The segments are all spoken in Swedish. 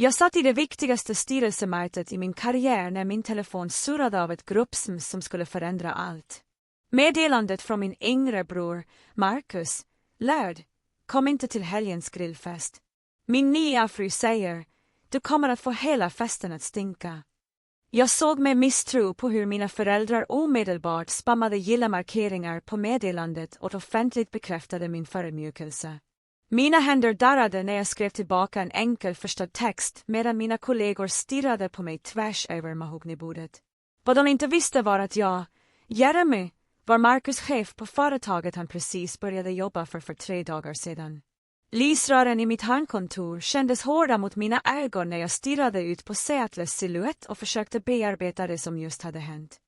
Jag satt i det viktigaste styrelsemötet i min karriär när min telefon surrade av ett gruppsms som skulle förändra allt. Meddelandet från min yngre bror, Marcus, lärd: kom inte till helgens grillfest. Min nya fru säger: du kommer att få hela festen att stinka. Jag såg med misstro på hur mina föräldrar omedelbart spammade gilla-markeringar på meddelandet och offentligt bekräftade min förödmjukelse. Mina händer darrade när jag skrev tillbaka en enkel förstådd text medan mina kollegor stirrade på mig tvärs över mahognybordet. Vad de inte visste var att jag, Jeremy, var Marcus chef på företaget han precis började jobba för 3 dagar sedan. Lysrören i mitt handkontor kändes hårda mot mina ögon när jag stirrade ut på Seattles silhuett och försökte bearbeta det som just hade hänt.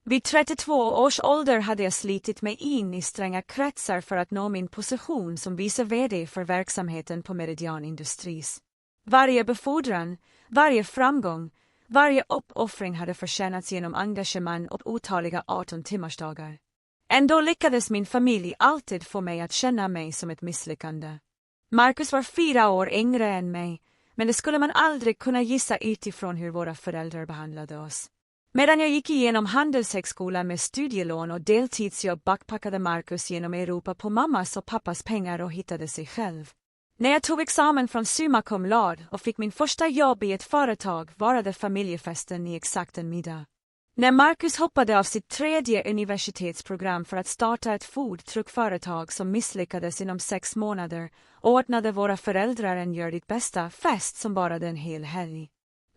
Vid 32 års ålder hade jag slitit mig in i stränga kretsar för att nå min position som vice vd för verksamheten på Meridian Industries. Varje befordran, varje framgång, varje uppoffring hade förtjänats genom engagemang och otaliga 18-timmarsdagar. Ändå lyckades min familj alltid få mig att känna mig som ett misslyckande. Marcus var 4 år yngre än mig, men det skulle man aldrig kunna gissa utifrån hur våra föräldrar behandlade oss. Medan jag gick igenom handelshögskolan med studielån och deltidsjobb backpackade Marcus genom Europa på mammas och pappas pengar och hittade sig själv. När jag tog examen från summa cum laude och fick min första jobb i ett företag varade familjefesten i exakt en middag. När Marcus hoppade av sitt 3:e universitetsprogram för att starta ett foodtruckföretag som misslyckades inom 6 månader ordnade våra föräldrar en gör ditt bästa fest som varade en hel helg.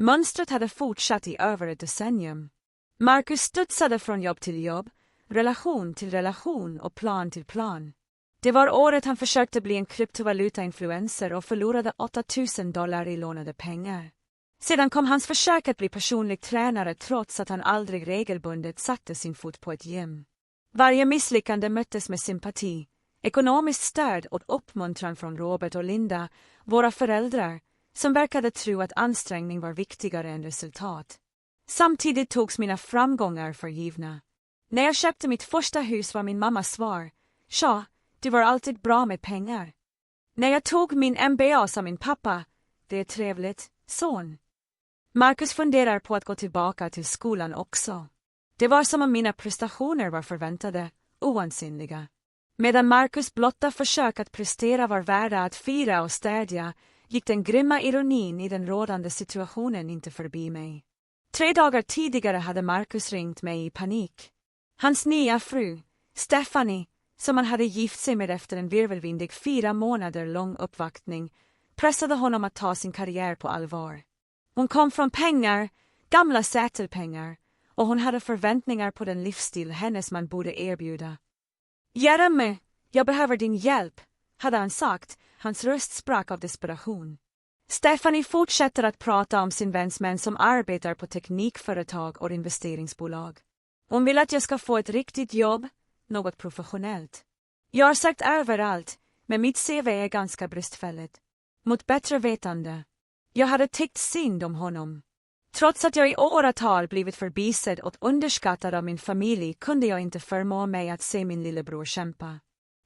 Mönstret hade fortsatt i över ett decennium. Marcus studsade från jobb till jobb, relation till relation och plan till plan. Det var året han försökte bli en kryptovaluta-influencer och förlorade $8,000 i lånade pengar. Sedan kom hans försök att bli personlig tränare trots att han aldrig regelbundet satte sin fot på ett gym. Varje misslyckande möttes med sympati, ekonomiskt stöd och uppmuntran från Robert och Linda, våra föräldrar, som verkade tro att ansträngning var viktigare än resultat. Samtidigt togs mina framgångar för givna. När jag köpte mitt första hus var min mammas svar: "Tja, du var alltid bra med pengar." När jag tog min MBA sa min pappa: "Det är trevligt, son." Marcus funderar på att gå tillbaka till skolan också. Det var som om mina prestationer var förväntade, oansenliga. Medan Marcus blotta försök att prestera var värda att fira och stödja, gick den grymma ironin i den rådande situationen inte förbi mig. 3 dagar tidigare hade Marcus ringt mig i panik. Hans nya fru, Stephanie, som han hade gift sig med efter en virvelvindig 4 månader lång uppvaktning, pressade honom att ta sin karriär på allvar. Hon kom från pengar, gamla sätelpengar, och hon hade förväntningar på den livsstil hennes man borde erbjuda. "Jeremy, jag behöver din hjälp", hade han sagt, hans röst sprack av desperation. Stephanie fortsätter att prata om sin väns män som arbetar på teknikföretag och investeringsbolag. Hon vill att jag ska få ett riktigt jobb, något professionellt. Jag har sagt överallt, men mitt CV är ganska bristfälligt. Mot bättre vetande. Jag hade tyckt synd om honom. Trots att jag i åratal blivit förbisedd och underskattad av min familj kunde jag inte förmå mig att se min lillebror kämpa.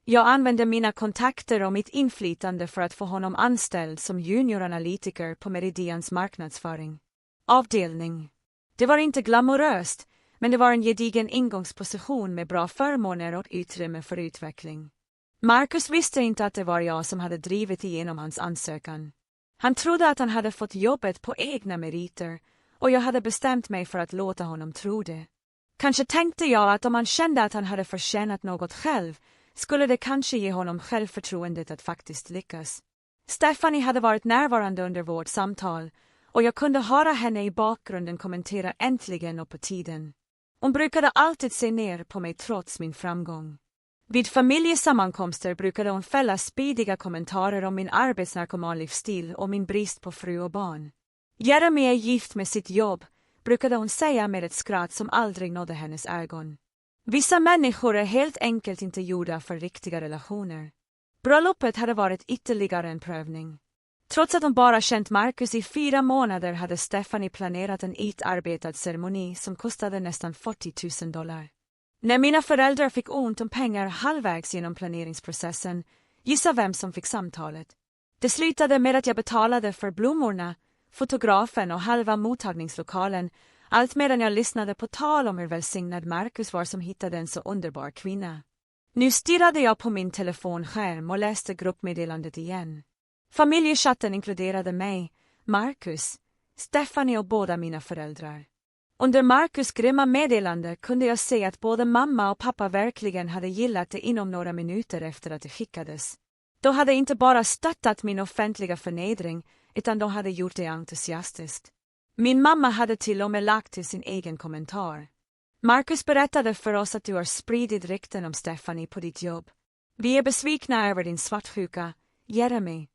Jag använde mina kontakter och mitt inflytande för att få honom anställd som junioranalytiker på Meridians marknadsföring. Avdelning. Det var inte glamoröst, men det var en gedigen ingångsposition med bra förmåner och utrymme för utveckling. Marcus visste inte att det var jag som hade drivit igenom hans ansökan. Han trodde att han hade fått jobbet på egna meriter, och jag hade bestämt mig för att låta honom tro det. Kanske tänkte jag att om han kände att han hade förtjänat något själv, skulle det kanske ge honom självförtroendet att faktiskt lyckas. Stephanie hade varit närvarande under vårt samtal, och jag kunde höra henne i bakgrunden kommentera äntligen och på tiden. Hon brukade alltid se ner på mig trots min framgång. Vid familjesammankomster brukade hon fälla spydiga kommentarer om min arbetsnarkomanlivsstil och min brist på fru och barn. Jeremy är gift med sitt jobb, brukade hon säga med ett skratt som aldrig nådde hennes ögon. Vissa människor är helt enkelt inte gjorda för riktiga relationer. Bröllopet hade varit ytterligare en prövning. Trots att hon bara känt Marcus i 4 månader hade Stephanie planerat en utarbetad ceremoni som kostade nästan $40,000. När mina föräldrar fick ont om pengar halvvägs genom planeringsprocessen, gissa vem som fick samtalet. Det slutade med att jag betalade för blommorna, fotografen och halva mottagningslokalen, allt medan jag lyssnade på tal om hur välsignad Marcus var som hittade en så underbar kvinna. Nu stirrade jag på min telefonskärm och läste gruppmeddelandet igen. Familjechatten inkluderade mig, Marcus, Stephanie och båda mina föräldrar. Under Marcus grymma meddelande kunde jag se att både mamma och pappa verkligen hade gillat det inom några minuter efter att det skickades. De hade inte bara stöttat min offentliga förnedring, utan de hade gjort det entusiastiskt. Min mamma hade till och med lagt till sin egen kommentar. Marcus berättade för oss att du har spridit rykten om Stephanie på ditt jobb. Vi är besvikna över din svartsjuka, Jeremy.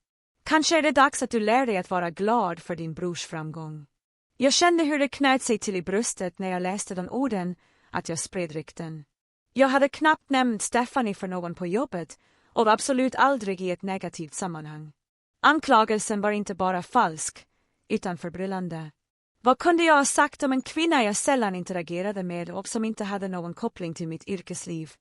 Kanske är det dags att du lär dig att vara glad för din brors framgång. Jag kände hur det knöt sig till i bröstet när jag läste de orden, att jag spred rykten. Jag hade knappt nämnt Stephanie för någon på jobbet och absolut aldrig i ett negativt sammanhang. Anklagelsen var inte bara falsk, utan förbryllande. Vad kunde jag ha sagt om en kvinna jag sällan interagerade med och som inte hade någon koppling till mitt yrkesliv?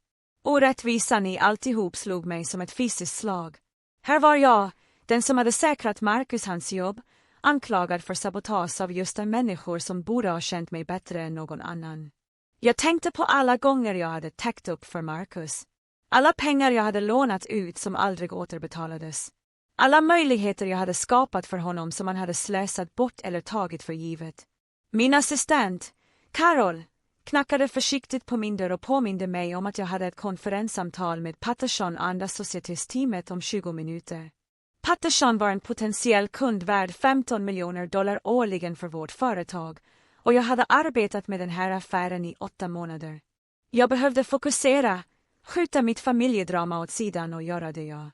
Orättvisan i alltihop slog mig som ett fysiskt slag. Här var jag, den som hade säkrat Marcus hans jobb, anklagad för sabotage av just de människor som borde ha känt mig bättre än någon annan. Jag tänkte på alla gånger jag hade täckt upp för Marcus. Alla pengar jag hade lånat ut som aldrig återbetalades. Alla möjligheter jag hade skapat för honom som han hade slösat bort eller tagit för givet. Min assistent, Carol, knackade försiktigt på min dörr och påminde mig om att jag hade ett konferenssamtal med Patterson och andra societesteamet om 20 minuter. Patterson var en potentiell kund värd $15 miljoner årligen för vårt företag och jag hade arbetat med den här affären i 8 månader. Jag behövde fokusera, skjuta mitt familjedrama åt sidan och göra det jag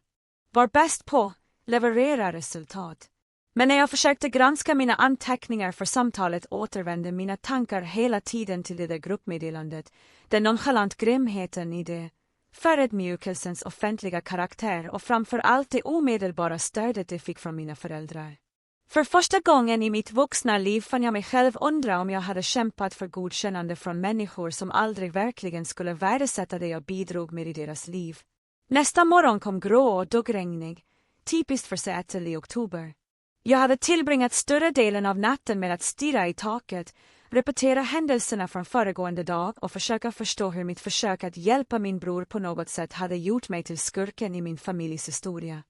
var bäst på, leverera resultat. Men när jag försökte granska mina anteckningar för samtalet återvände mina tankar hela tiden till det där gruppmeddelandet, den nonchalant grymheten i det, förödmjukelsens offentliga karaktär och framför allt det omedelbara stödet det fick från mina föräldrar. För första gången i mitt vuxna liv fann jag mig själv undra om jag hade kämpat för godkännande från människor som aldrig verkligen skulle värdesätta det jag bidrog med i deras liv. Nästa morgon kom grå och duggregnig, typiskt för Seattle i oktober. Jag hade tillbringat större delen av natten med att stirra i taket, repetera händelserna från föregående dag och försöka förstå hur mitt försök att hjälpa min bror på något sätt hade gjort mig till skurken i min familjs historia.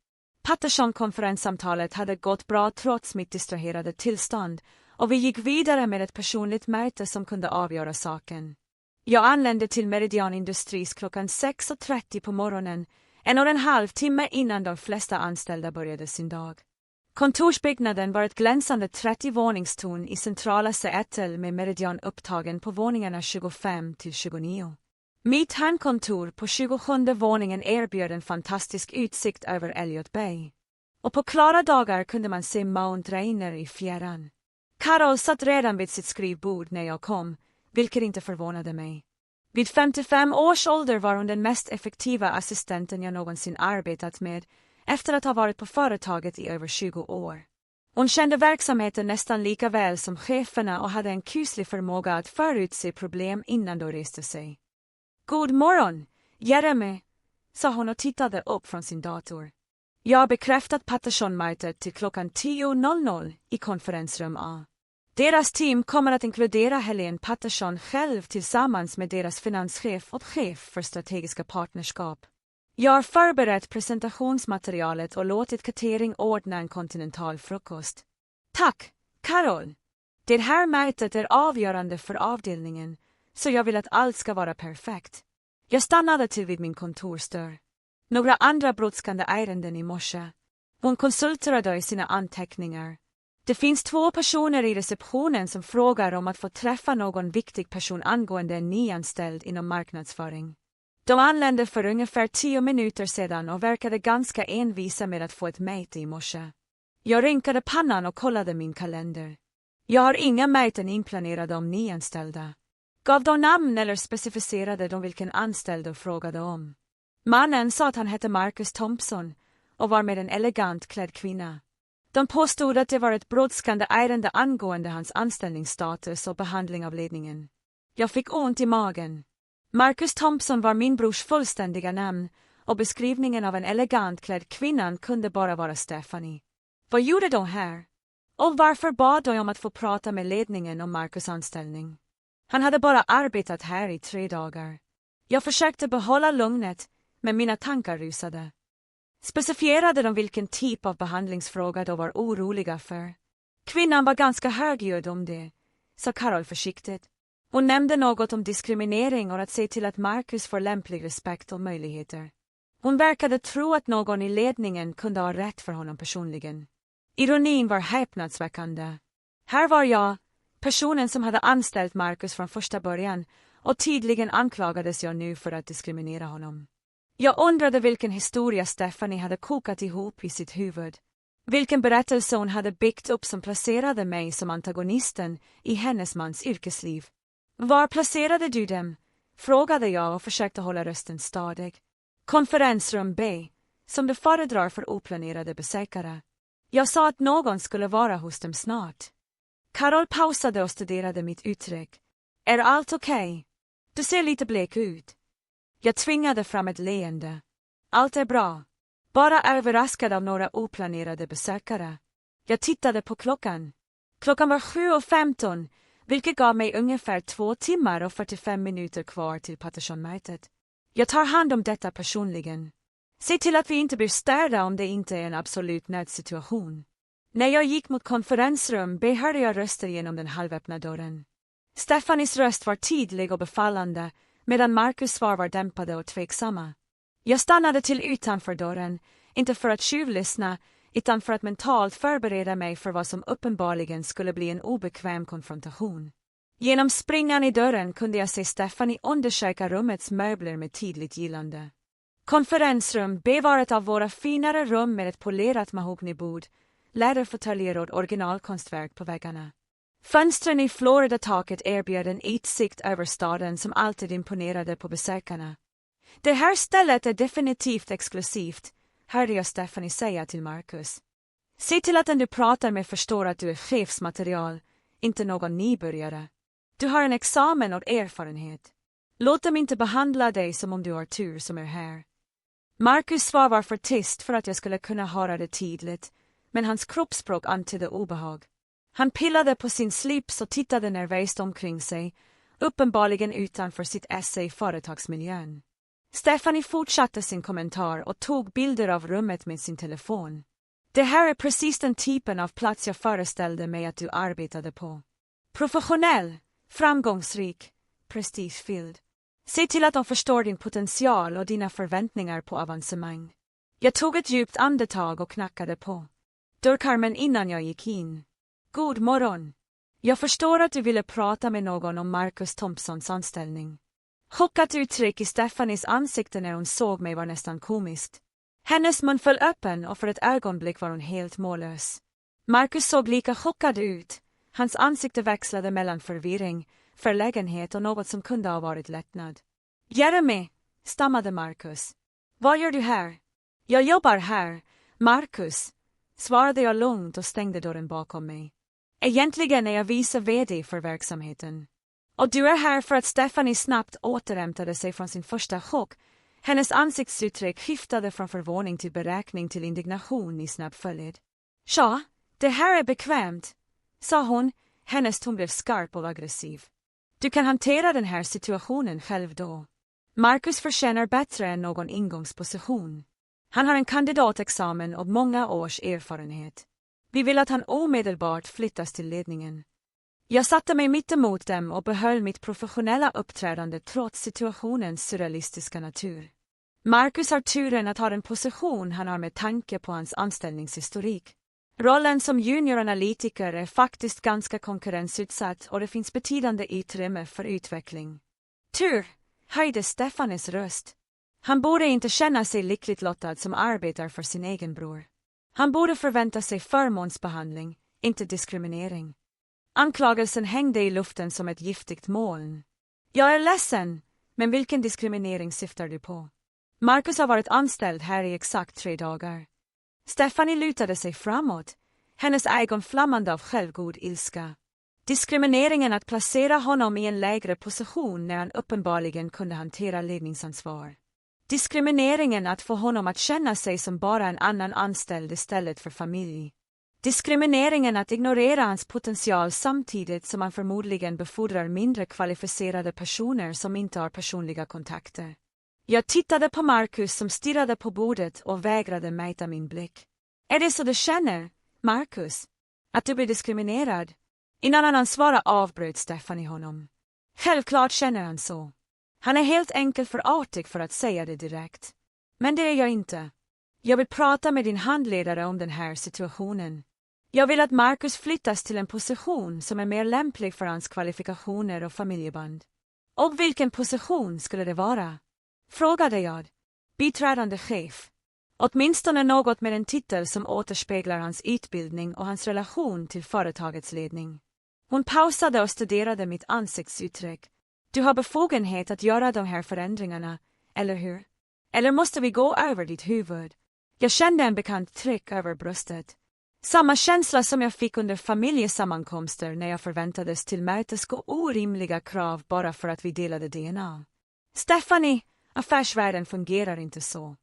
Patterson-konferenssamtalet hade gått bra trots mitt distraherade tillstånd och vi gick vidare med ett personligt möte som kunde avgöra saken. Jag anlände till Meridian Industries klockan 6:30 på morgonen, 1,5 timme innan de flesta anställda började sin dag. Kontorsbyggnaden var ett glänsande 30-våningstorn i centrala Seattle med Meridian upptagen på våningarna 25-29. Mitt handkontor på 27:e våningen erbjöd en fantastisk utsikt över Elliott Bay. Och på klara dagar kunde man se Mount Rainier i fjärran. Carol satt redan vid sitt skrivbord när jag kom, vilket inte förvånade mig. Vid 55 års ålder var hon den mest effektiva assistenten jag någonsin arbetat med, efter att ha varit på företaget i över 20 år. Hon kände verksamheten nästan lika väl som cheferna och hade en kuslig förmåga att förutse problem innan de reste sig. God morgon, Jeremy, sa hon och tittade upp från sin dator. Jag har bekräftat Patterson-mötet till klockan 10:00 i konferensrum A. Deras team kommer att inkludera Helene Patterson själv tillsammans med deras finanschef och chef för strategiska partnerskap. Jag har förberett presentationsmaterialet och låtit catering ordna en kontinental frukost. Tack, Carol. Det här mötet är avgörande för avdelningen, så jag vill att allt ska vara perfekt. Jag stannade till vid min kontorsdörr. Några andra brådskande ärenden i morse. Hon konsulterade i sina anteckningar. Det finns 2 personer i receptionen som frågar om att få träffa någon viktig person angående en nyanställd inom marknadsföring. De anlände för ungefär 10 minuter sedan och verkade ganska envisa med att få ett möte i morse. Jag rynkade pannan och kollade min kalender. Jag har inga möten inplanerade om nyanställda. Gav de namn eller specificerade de vilken anställd de frågade om. Mannen sa att han hette Marcus Thompson och var med en elegant klädd kvinna. De påstod att det var ett brådskande ärende angående hans anställningsstatus och behandling av ledningen. Jag fick ont i magen. Marcus Thompson var min brors fullständiga namn och beskrivningen av en elegant klädd kvinnan kunde bara vara Stephanie. Vad gjorde de här? Och varför bad jag om att få prata med ledningen om Marcus anställning? Han hade bara arbetat här i 3 dagar. Jag försökte behålla lugnet, men mina tankar rusade. Specifierade de vilken typ av behandlingsfråga de var oroliga för. Kvinnan var ganska högljudd om det, sa Carol försiktigt. Hon nämnde något om diskriminering och att se till att Marcus får lämplig respekt och möjligheter. Hon verkade tro att någon i ledningen kunde ha rätt för honom personligen. Ironin var häpnadsväckande. Här var jag, personen som hade anställt Marcus från första början, och tydligen anklagades jag nu för att diskriminera honom. Jag undrade vilken historia Stephanie hade kokat ihop i sitt huvud. Vilken berättelse hon hade byggt upp som placerade mig som antagonisten i hennes mans yrkesliv. Var placerade du dem? Frågade jag och försökte hålla rösten stadig. Konferensrum B, som du föredrar för oplanerade besökare. Jag sa att någon skulle vara hos dem snart. Carol pausade och studerade mitt uttryck. Är allt okej? Du ser lite blek ut. Jag tvingade fram ett leende. Allt är bra. Bara överraskad av några oplanerade besökare. Jag tittade på klockan. Klockan var 7:15, vilket gav mig ungefär 2 timmar och 45 minuter kvar till Patterson-mötet. Jag tar hand om detta personligen. Se till att vi inte blir störda om det inte är en absolut nödsituation. När jag gick mot konferensrum hörde jag röster genom den halvöppna dörren. Stephanies röst var tydlig och befallande, medan Marcus svar var dämpade och tveksamma. Jag stannade till utanför dörren, inte för att tjuvlyssna, utan för att mentalt förbereda mig för vad som uppenbarligen skulle bli en obekväm konfrontation. Genom springan i dörren kunde jag se Stephanie undersöka rummets möbler med tydligt gillande. Konferensrum B var ett av våra finare rum med ett polerat mahognybord, läderfåtöljer och originalkonstverk på väggarna. Fönstren i Florida-taket erbjöd en utsikt över staden som alltid imponerade på besökarna. Det här stället är definitivt exklusivt, hörde jag Stephanie säga till Marcus. Se till att den du pratar med förstår att du är chefsmaterial, inte någon nybörjare. Du har en examen och erfarenhet. Låt dem inte behandla dig som om du har tur som är här. Marcus svar var för tyst för att jag skulle kunna höra det tydligt, men hans kroppsspråk antydde obehag. Han pillade på sin slips och tittade nervöst omkring sig, uppenbarligen utanför sitt esse i företagsmiljön. Stephanie fortsatte sin kommentar och tog bilder av rummet med sin telefon. Det här är precis den typen av plats jag föreställde mig att du arbetade på. Professionell, framgångsrik, prestigefylld. Se till att de förstår din potential och dina förväntningar på avancemang. Jag tog ett djupt andetag och knackade på dörrkarmen innan jag gick in. God morgon. Jag förstår att du ville prata med någon om Marcus Thompsons anställning. Chockat uttryck i Stephanies ansikte när hon såg mig var nästan komiskt. Hennes mun föll öppen och för ett ögonblick var hon helt mållös. Marcus såg lika chockad ut. Hans ansikte växlade mellan förvirring, förlägenhet och något som kunde ha varit lättnad. Jeremy, stammade Marcus. Vad gör du här? Jag jobbar här, Marcus, svarade jag lugnt och stängde dörren bakom mig. Egentligen är jag vice vd för verksamheten. Och du är här för att Stephanie snabbt återhämtade sig från sin första chock. Hennes ansiktsuttryck skiftade från förvåning till beräkning till indignation i snabb följd. Ja, det här är bekvämt, sa hon. Hennes ton blev skarp och aggressiv. Du kan hantera den här situationen själv då. Marcus förtjänar bättre än någon ingångsposition. Han har en kandidatexamen och många års erfarenhet. Vi vill att han omedelbart flyttas till ledningen. Jag satte mig mitt emot dem och behöll mitt professionella uppträdande trots situationens surrealistiska natur. Marcus har turen att ha den position han har med tanke på hans anställningshistorik. Rollen som junioranalytiker är faktiskt ganska konkurrensutsatt och det finns betydande utrymme för utveckling. Tur, höjde Stephanies röst. Han borde inte känna sig lyckligt lottad som arbetar för sin egen bror. Han borde förvänta sig förmånsbehandling, inte diskriminering. Anklagelsen hängde i luften som ett giftigt moln. Jag är ledsen, men vilken diskriminering syftar du på? Marcus har varit anställd här i exakt 3 dagar. Stephanie lutade sig framåt, hennes ögon flammande av självgod ilska. Diskrimineringen att placera honom i en lägre position när han uppenbarligen kunde hantera ledningsansvar. Diskrimineringen att få honom att känna sig som bara en annan anställd istället för familj. Diskrimineringen att ignorera hans potential samtidigt som man förmodligen befordrar mindre kvalificerade personer som inte har personliga kontakter. Jag tittade på Marcus som stirrade på bordet och vägrade mäta min blick. Är det så du känner, Marcus? Att du blir diskriminerad? Innan han svarade avbröt Stephanie honom. Självklart känner han så. Han är helt enkelt för artig för att säga det direkt. Men det är jag inte. Jag vill prata med din handledare om den här situationen. Jag vill att Marcus flyttas till en position som är mer lämplig för hans kvalifikationer och familjeband. Och vilken position skulle det vara? Frågade jag. Biträdande chef. Åtminstone något med en titel som återspeglar hans utbildning och hans relation till företagets ledning. Hon pausade och studerade mitt ansiktsuttryck. Du har befogenhet att göra de här förändringarna, eller hur? Eller måste vi gå över ditt huvud? Jag kände en bekant tryck över bröstet. Samma känsla som jag fick under familjesammankomster när jag förväntades tillmötesgå orimliga krav bara för att vi delade DNA. Stephanie, affärsvärlden fungerar inte så.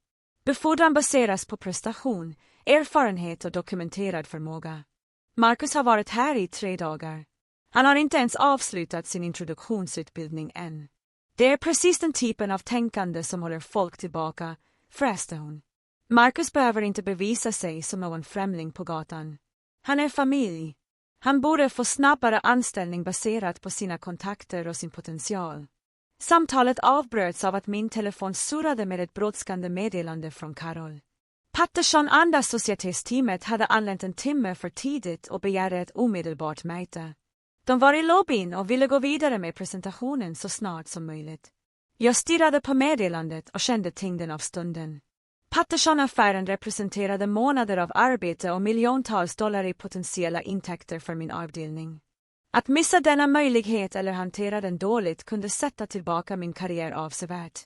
Befordran baseras på prestation, erfarenhet och dokumenterad förmåga. Marcus har varit här i 3 dagar. Han har inte ens avslutat sin introduktionsutbildning än. Det är precis den typen av tänkande som håller folk tillbaka, fräste hon. Marcus behöver inte bevisa sig som någon främling på gatan. Han är familj. Han borde få snabbare anställning baserat på sina kontakter och sin potential. Samtalet avbröts av att min telefon surrade med ett brådskande meddelande från Carol. Patterson andra societesteamet hade anlänt en timme för tidigt och begärde ett omedelbart möte. De var i lobbyn och ville gå vidare med presentationen så snart som möjligt. Jag stirrade på meddelandet och kände tyngden av stunden. Patterson-affären representerade månader av arbete och miljontals dollar i potentiella intäkter för min avdelning. Att missa denna möjlighet eller hantera den dåligt kunde sätta tillbaka min karriär avsevärt.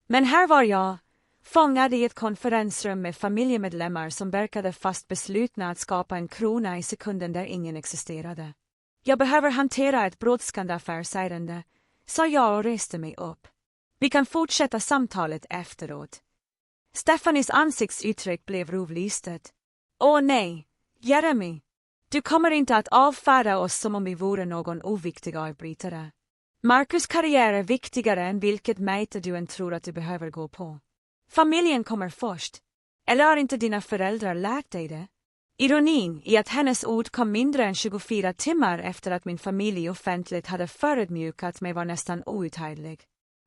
Men här var jag, fångad i ett konferensrum med familjemedlemmar som verkade fast beslutna att skapa en krona i sekunden där ingen existerade. Jag behöver hantera ett brådskande affärsärende, sa jag och reste mig upp. Vi kan fortsätta samtalet efteråt. Stephanies ansiktsuttryck blev rovlistet. Åh nej, Jeremy. Du kommer inte att avfärda oss som om vi vore någon oviktig avbrytare. Marcus karriär är viktigare än vilket möte du än tror att du behöver gå på. Familjen kommer först. Eller har inte dina föräldrar lärt dig det? Ironin i att hennes ord kom mindre än 24 timmar efter att min familj offentligt hade förödmjukat mig var nästan outhärdlig.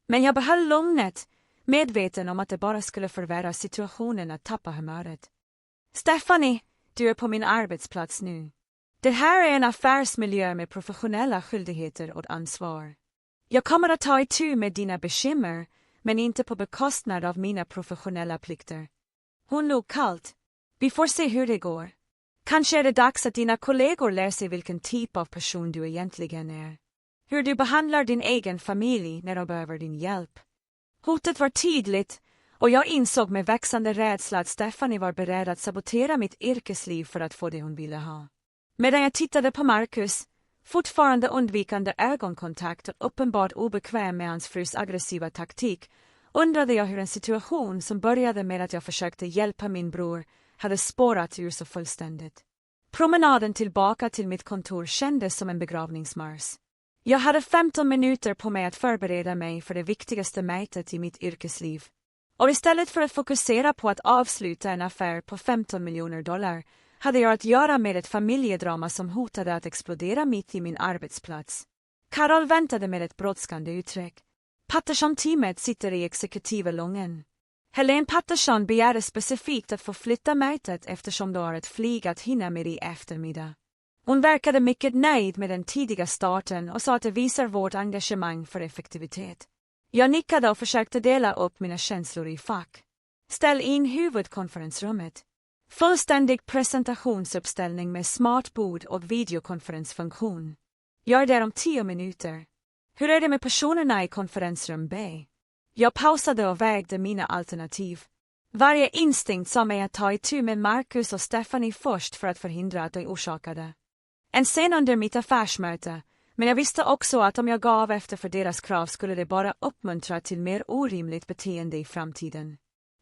Men jag behöll lugnet, medveten om att det bara skulle förvärra situationen att tappa humöret. Stephanie, du är på min arbetsplats nu. Det här är en affärsmiljö med professionella skyldigheter och ansvar. Jag kommer att ta itu med dina bekymmer, men inte på bekostnad av mina professionella plikter. Hon log kallt. Vi får se hur det går. Kanske är det dags att dina kollegor lär sig vilken typ av person du egentligen är. Hur du behandlar din egen familj när de behöver din hjälp. Hotet var tydligt, och jag insåg med växande rädsla att Stephanie var beredd att sabotera mitt yrkesliv för att få det hon ville ha. Medan jag tittade på Marcus, fortfarande undvikande ögonkontakt och uppenbart obekväm med hans frus aggressiva taktik, undrade jag hur en situation som började med att jag försökte hjälpa min bror hade spårat ur så fullständigt. Promenaden tillbaka till mitt kontor kändes som en begravningsmars. Jag hade 15 minuter på mig att förbereda mig för det viktigaste mötet i mitt yrkesliv. Och istället för att fokusera på att avsluta en affär på 15 miljoner dollar hade jag att göra med ett familjedrama som hotade att explodera mitt i min arbetsplats. Carol väntade med ett brådskande uttryck. Patterson-teamet sitter i exekutiva lången. Helene Patterson begärde specifikt att få flytta mötet eftersom de har ett flyg att hinna med i eftermiddag. Hon verkade mycket nöjd med den tidiga starten och sa att det visar vårt engagemang för effektivitet. Jag nickade och försökte dela upp mina känslor i fack. Ställ in huvudkonferensrummet. Fullständig presentationsuppställning med smartbord och videokonferensfunktion. Jag är där om 10 minuter. Hur är det med personerna i konferensrum B? Jag pausade och vägde mina alternativ. Varje instinkt sa mig att ta itu med Marcus och Stephanie först för att förhindra att de orsakade en scen under mitt affärsmöte, men jag visste också att om jag gav efter för deras krav skulle det bara uppmuntra till mer orimligt beteende i framtiden.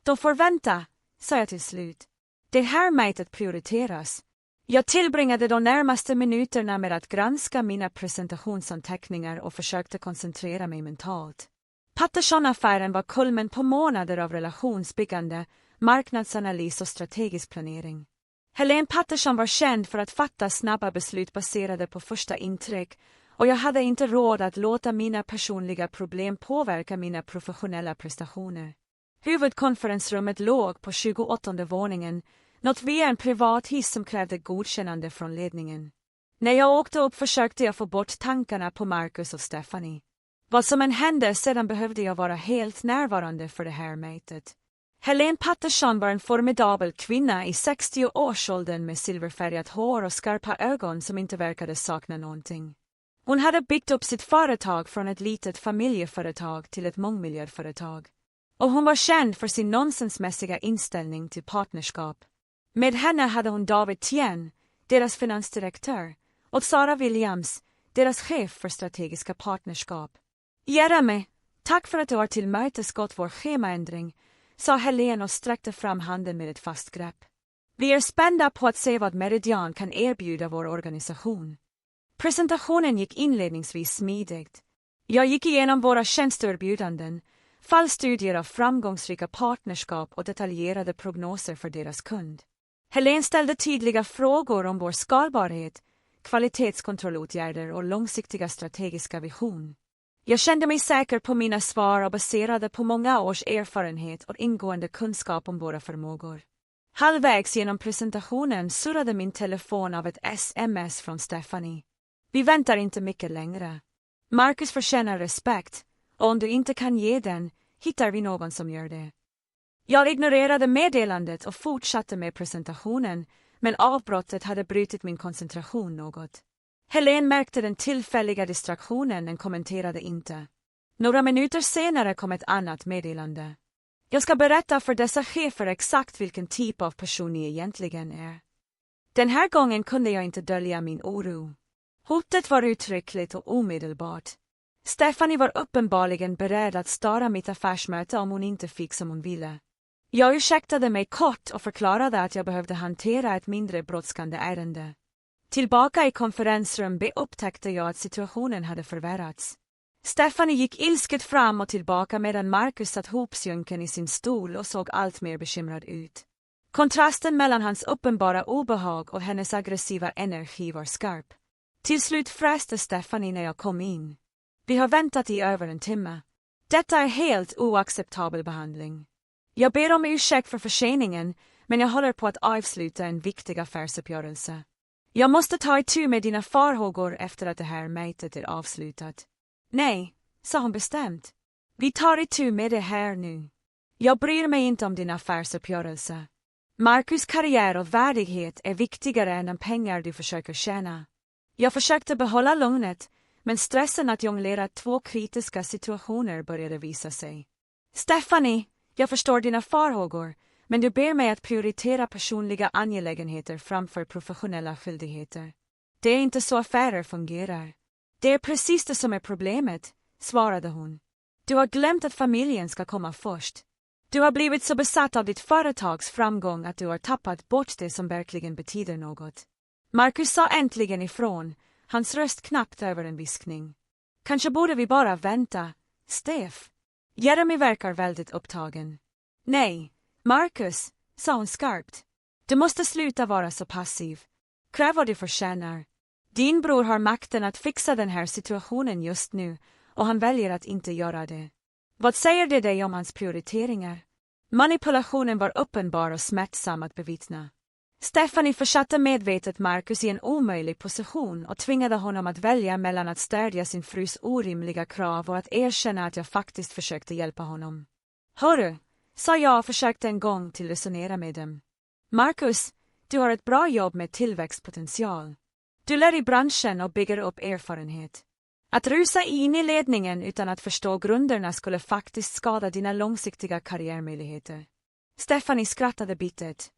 De får vänta, sa jag till slut. Det här mötet prioriteras. Jag tillbringade de närmaste minuterna med att granska mina presentationsanteckningar och försökte koncentrera mig mentalt. Patterson-affären var kulmen på månader av relationsbyggande, marknadsanalys och strategisk planering. Helene Patterson var känd för att fatta snabba beslut baserade på första intryck, och jag hade inte råd att låta mina personliga problem påverka mina professionella prestationer. Huvudkonferensrummet låg på 28:e våningen, något via en privat hiss som krävde godkännande från ledningen. När jag åkte upp försökte jag få bort tankarna på Marcus och Stephanie. Vad som än hände sedan behövde jag vara helt närvarande för det här mötet. Helene Patterson var en formidabel kvinna i 60-årsåldern med silverfärgat hår och skarpa ögon som inte verkade sakna någonting. Hon hade byggt upp sitt företag från ett litet familjeföretag till ett mångmiljardföretag. Och hon var känd för sin nonsensmässiga inställning till partnerskap. Med henne hade hon David Tien, deras finansdirektör, och Sarah Williams, deras chef för strategiska partnerskap. Jeremy, tack för att du har tillmötesgått vår schemaändring, sa Helene och sträckte fram handen med ett fast grepp. Vi är spända på att se vad Meridian kan erbjuda vår organisation. Presentationen gick inledningsvis smidigt. Jag gick igenom våra tjänsteerbjudanden, fallstudier av framgångsrika partnerskap och detaljerade prognoser för deras kund. Helene ställde tydliga frågor om vår skalbarhet, kvalitetskontrollåtgärder och långsiktiga strategiska vision. Jag kände mig säker på mina svar och baserade på många års erfarenhet och ingående kunskap om våra förmågor. Halvvägs genom presentationen surrade min telefon av ett sms från Stephanie. Vi väntar inte mycket längre. Marcus förtjänar respekt, och om du inte kan ge den, hittar vi någon som gör det. Jag ignorerade meddelandet och fortsatte med presentationen, men avbrottet hade brutit min koncentration något. Helene märkte den tillfälliga distraktionen men kommenterade inte. Några minuter senare kom ett annat meddelande. Jag ska berätta för dessa chefer exakt vilken typ av person ni egentligen är. Den här gången kunde jag inte dölja min oro. Hotet var uttryckligt och omedelbart. Stephanie var uppenbarligen beredd att starta mitt affärsmöte om hon inte fick som hon ville. Jag ursäktade mig kort och förklarade att jag behövde hantera ett mindre brådskande ärende. Tillbaka i konferensrum upptäckte jag att situationen hade förvärrats. Stephanie gick ilsket fram och tillbaka medan Marcus satt hopsjunken i sin stol och såg allt mer bekymrad ut. Kontrasten mellan hans uppenbara obehag och hennes aggressiva energi var skarp. Till slut fräste Stephanie när jag kom in. Vi har väntat i över en timme. Detta är helt oacceptabel behandling. Jag ber om ursäkt för förseningen, men jag håller på att avsluta en viktig affärsuppgörelse. Jag måste ta itu med dina farhågor efter att det här mötet är avslutat. Nej, sa hon bestämt. Vi tar itu med det här nu. Jag bryr mig inte om din affärsuppgörelse. Marcus karriär och värdighet är viktigare än de pengar du försöker tjäna. Jag försökte behålla lugnet, men stressen att jonglera två kritiska situationer började visa sig. Stephanie, jag förstår dina farhågor, men du ber mig att prioritera personliga angelägenheter framför professionella skyldigheter. Det är inte så affärer fungerar. Det är precis det som är problemet, svarade hon. Du har glömt att familjen ska komma först. Du har blivit så besatt av ditt företags framgång att du har tappat bort det som verkligen betyder något. Marcus sa äntligen ifrån, hans röst knappt över en viskning. Kanske borde vi bara vänta, Steph. Jeremy verkar väldigt upptagen. Nej, Marcus, sa hon skarpt. Du måste sluta vara så passiv. Kräv vad du förtjänar. Din bror har makten att fixa den här situationen just nu, och han väljer att inte göra det. Vad säger det dig om hans prioriteringar? Manipulationen var uppenbar och smärtsam att bevittna. Stephanie försatte medvetet Marcus i en omöjlig position och tvingade honom att välja mellan att stödja sin frus orimliga krav och att erkänna att jag faktiskt försökte hjälpa honom. Hörru, sa jag och försökte en gång till resonera med dem. Marcus, du har ett bra jobb med tillväxtpotential. Du lär i branschen och bygger upp erfarenhet. Att rusa in i ledningen utan att förstå grunderna skulle faktiskt skada dina långsiktiga karriärmöjligheter. Stephanie skrattade bittert.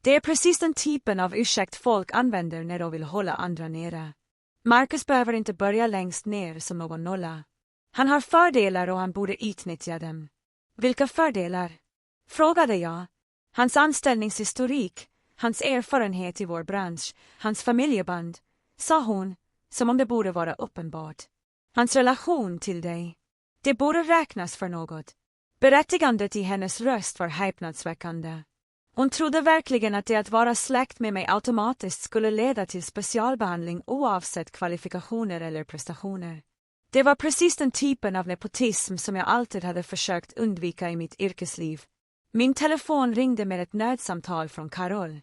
Det är precis den typen av ursäkt folk använder när de vill hålla andra nere. Marcus behöver inte börja längst ner som någon nolla. Han har fördelar och han borde utnyttja dem. Vilka fördelar? Frågade jag. Hans anställningshistorik, hans erfarenhet i vår bransch, hans familjeband, sa hon, som om det borde vara uppenbart. Hans relation till dig. Det borde räknas för något. Berättigandet i hennes röst var häpnadsväckande. Hon trodde verkligen att det att vara släkt med mig automatiskt skulle leda till specialbehandling oavsett kvalifikationer eller prestationer. Det var precis den typen av nepotism som jag alltid hade försökt undvika i mitt yrkesliv. Min telefon ringde med ett nödsamtal från Carol.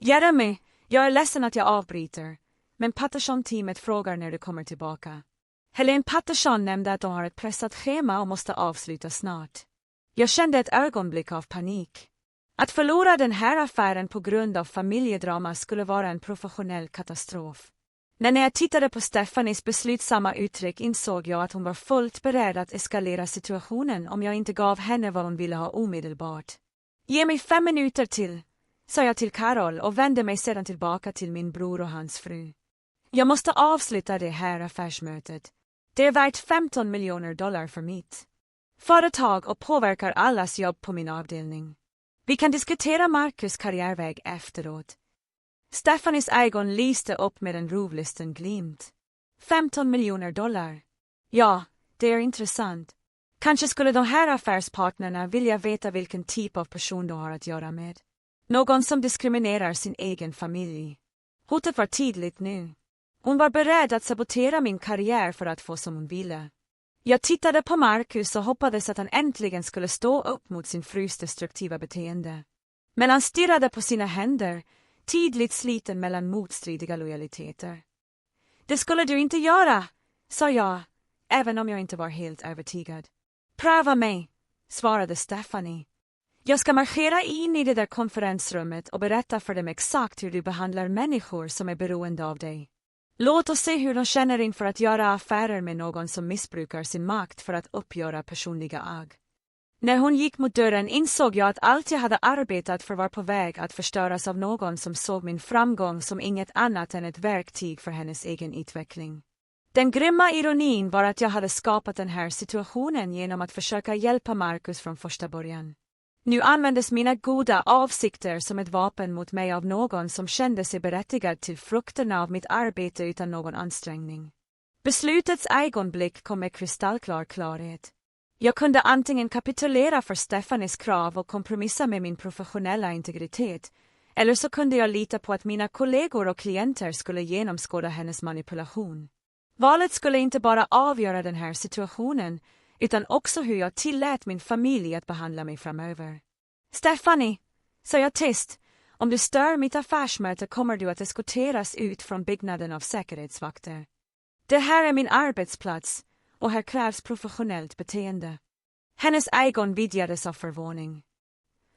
Jeremy, jag är ledsen att jag avbryter, men Patterson-teamet frågar när du kommer tillbaka. Helene Patterson nämnde att de har ett pressat schema och måste avsluta snart. Jag kände ett ögonblick av panik. Att förlora den här affären på grund av familjedrama skulle vara en professionell katastrof. När jag tittade på Stephanies beslutsamma uttryck insåg jag att hon var fullt beredd att eskalera situationen om jag inte gav henne vad hon ville ha omedelbart. Ge mig 5 minuter till, sa jag till Carol och vände mig sedan tillbaka till min bror och hans fru. Jag måste avsluta det här affärsmötet. Det är värt $15 miljoner för mitt företag och påverkar allas jobb på min avdelning. Vi kan diskutera Marcus karriärväg efteråt. Stephanies ögon lyste upp med en rovlysten glimt. $15 miljoner. Ja, det är intressant. Kanske skulle de här affärspartnerna vilja veta vilken typ av person de har att göra med. Någon som diskriminerar sin egen familj. Hotet var tydligt nu. Hon var beredd att sabotera min karriär för att få som hon ville. Jag tittade på Marcus och hoppades att han äntligen skulle stå upp mot sin frus destruktiva beteende. Men han stirrade på sina händer, tydligt sliten mellan motstridiga lojaliteter. Det skulle du inte göra, sa jag, även om jag inte var helt övertygad. Pröva mig, svarade Stephanie. Jag ska marschera in i det där konferensrummet och berätta för dem exakt hur du behandlar människor som är beroende av dig. Låt oss se hur de känner inför att göra affärer med någon som missbrukar sin makt för att uppgöra personliga agg. När hon gick mot dörren insåg jag att allt jag hade arbetat för var på väg att förstöras av någon som såg min framgång som inget annat än ett verktyg för hennes egen utveckling. Den grymma ironin var att jag hade skapat den här situationen genom att försöka hjälpa Marcus från första början. Nu användes mina goda avsikter som ett vapen mot mig av någon som kände sig berättigad till frukterna av mitt arbete utan någon ansträngning. Beslutets ögonblick kom med kristallklar klarhet. Jag kunde antingen kapitulera för Stephanies krav och kompromissa med min professionella integritet, eller så kunde jag lita på att mina kollegor och klienter skulle genomskåda hennes manipulation. Valet skulle inte bara avgöra den här situationen, utan också hur jag tillät min familj att behandla mig framöver. Stephanie, sa jag tyst, om du stör mitt affärsmöte kommer du att eskorteras ut från byggnaden av säkerhetsvakter. Det här är min arbetsplats, och här krävs professionellt beteende. Hennes ögon vidgades av förvåning.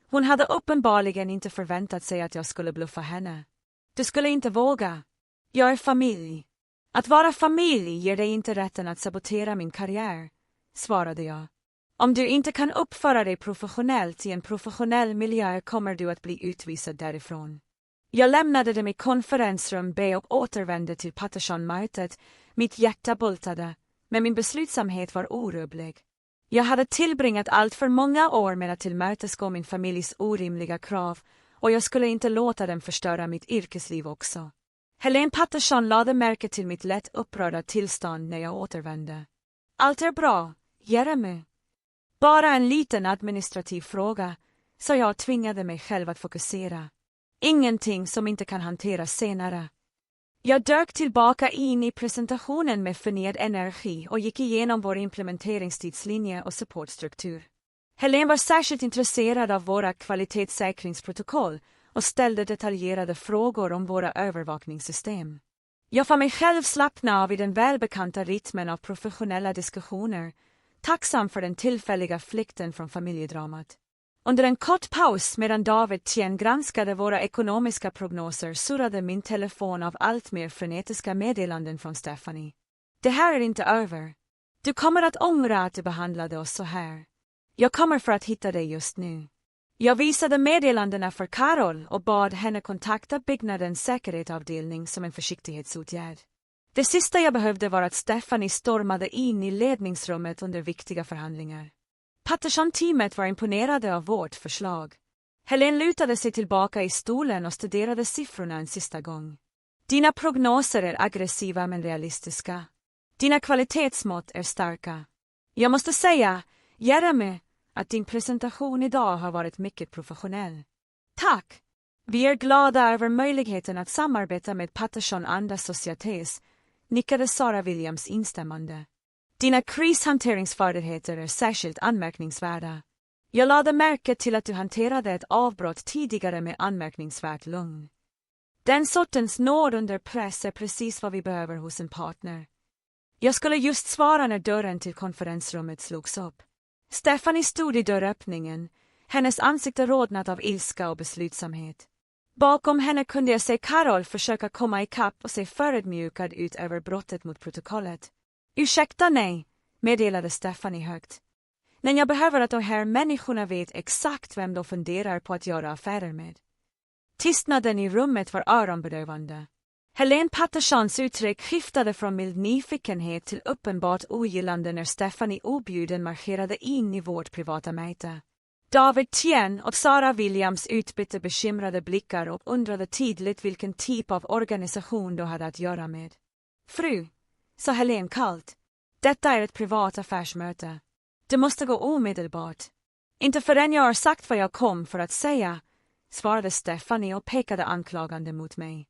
Hon hade uppenbarligen inte förväntat sig att jag skulle bluffa henne. Du skulle inte våga. Jag är familj. Att vara familj ger dig inte rätten att sabotera min karriär, svarade jag. Om du inte kan uppföra dig professionellt i en professionell miljö kommer du att bli utvisad därifrån. Jag lämnade dem i konferensrum B och återvände till Patterson-mötet, mitt hjärta bultade, men min beslutsamhet var orubblig. Jag hade tillbringat allt för många år med att tillmötesgå min familjs orimliga krav och jag skulle inte låta dem förstöra mitt yrkesliv också. Helene Patterson lade märke till mitt lätt upprörda tillstånd när jag återvände. Allt är bra, Jeremy. Bara en liten administrativ fråga, så jag tvingade mig själv att fokusera. Ingenting som inte kan hanteras senare. Jag dök tillbaka in i presentationen med förnyad energi och gick igenom vår implementeringstidslinje och supportstruktur. Helene var särskilt intresserad av våra kvalitetssäkringsprotokoll och ställde detaljerade frågor om våra övervakningssystem. Jag fann mig själv slappna av i den välbekanta rytmen av professionella diskussioner, tacksam för den tillfälliga flykten från familjedramat. Under en kort paus medan David Tien granskade våra ekonomiska prognoser surrade min telefon av allt mer frenetiska meddelanden från Stephanie. Det här är inte över. Du kommer att ångra att du behandlade oss så här. Jag kommer för att hitta dig just nu. Jag visade meddelandena för Carol och bad henne kontakta byggnadens säkerhetsavdelning som en försiktighetsåtgärd. Det sista jag behövde var att Stephanie stormade in i ledningsrummet under viktiga förhandlingar. Patterson-teamet var imponerade av vårt förslag. Helen lutade sig tillbaka i stolen och studerade siffrorna en sista gång. Dina prognoser är aggressiva men realistiska. Dina kvalitetsmått är starka. Jag måste säga, Jeremy, att din presentation idag har varit mycket professionell. Tack! Vi är glada över möjligheten att samarbeta med Patterson Anda Societés, nickade Sarah Williams instämmande. Dina krishanteringsfärdigheter är särskilt anmärkningsvärda. Jag lade märke till att du hanterade ett avbrott tidigare med anmärkningsvärt lugn. Den sortens nåd under press är precis vad vi behöver hos en partner. Jag skulle just svara när dörren till konferensrummet slogs upp. Stephanie stod i dörröppningen, hennes ansikte rodnat av ilska och beslutsamhet. Bakom henne kunde jag se Carol försöka komma ikapp och se förödmjukad ut över brottet mot protokollet. Ursäkta, nej, meddelade Stephanie högt. Men jag behöver att de här människorna vet exakt vem de funderar på att göra affärer med. Tystnaden i rummet var öronbedövande. Helene Pattersons uttryck skiftade från mild nyfikenhet till uppenbart ogillande när Stephanie objuden marscherade in i vårt privata möte. David Tien och Sarah Williams utbytte bekymrade blickar och undrade tydligt vilken typ av organisation de hade att göra med. Fru, sa Helene kallt, detta är ett privat affärsmöte. Det måste gå omedelbart. Inte förrän jag har sagt vad jag kom för att säga, svarade Stephanie och pekade anklagande mot mig.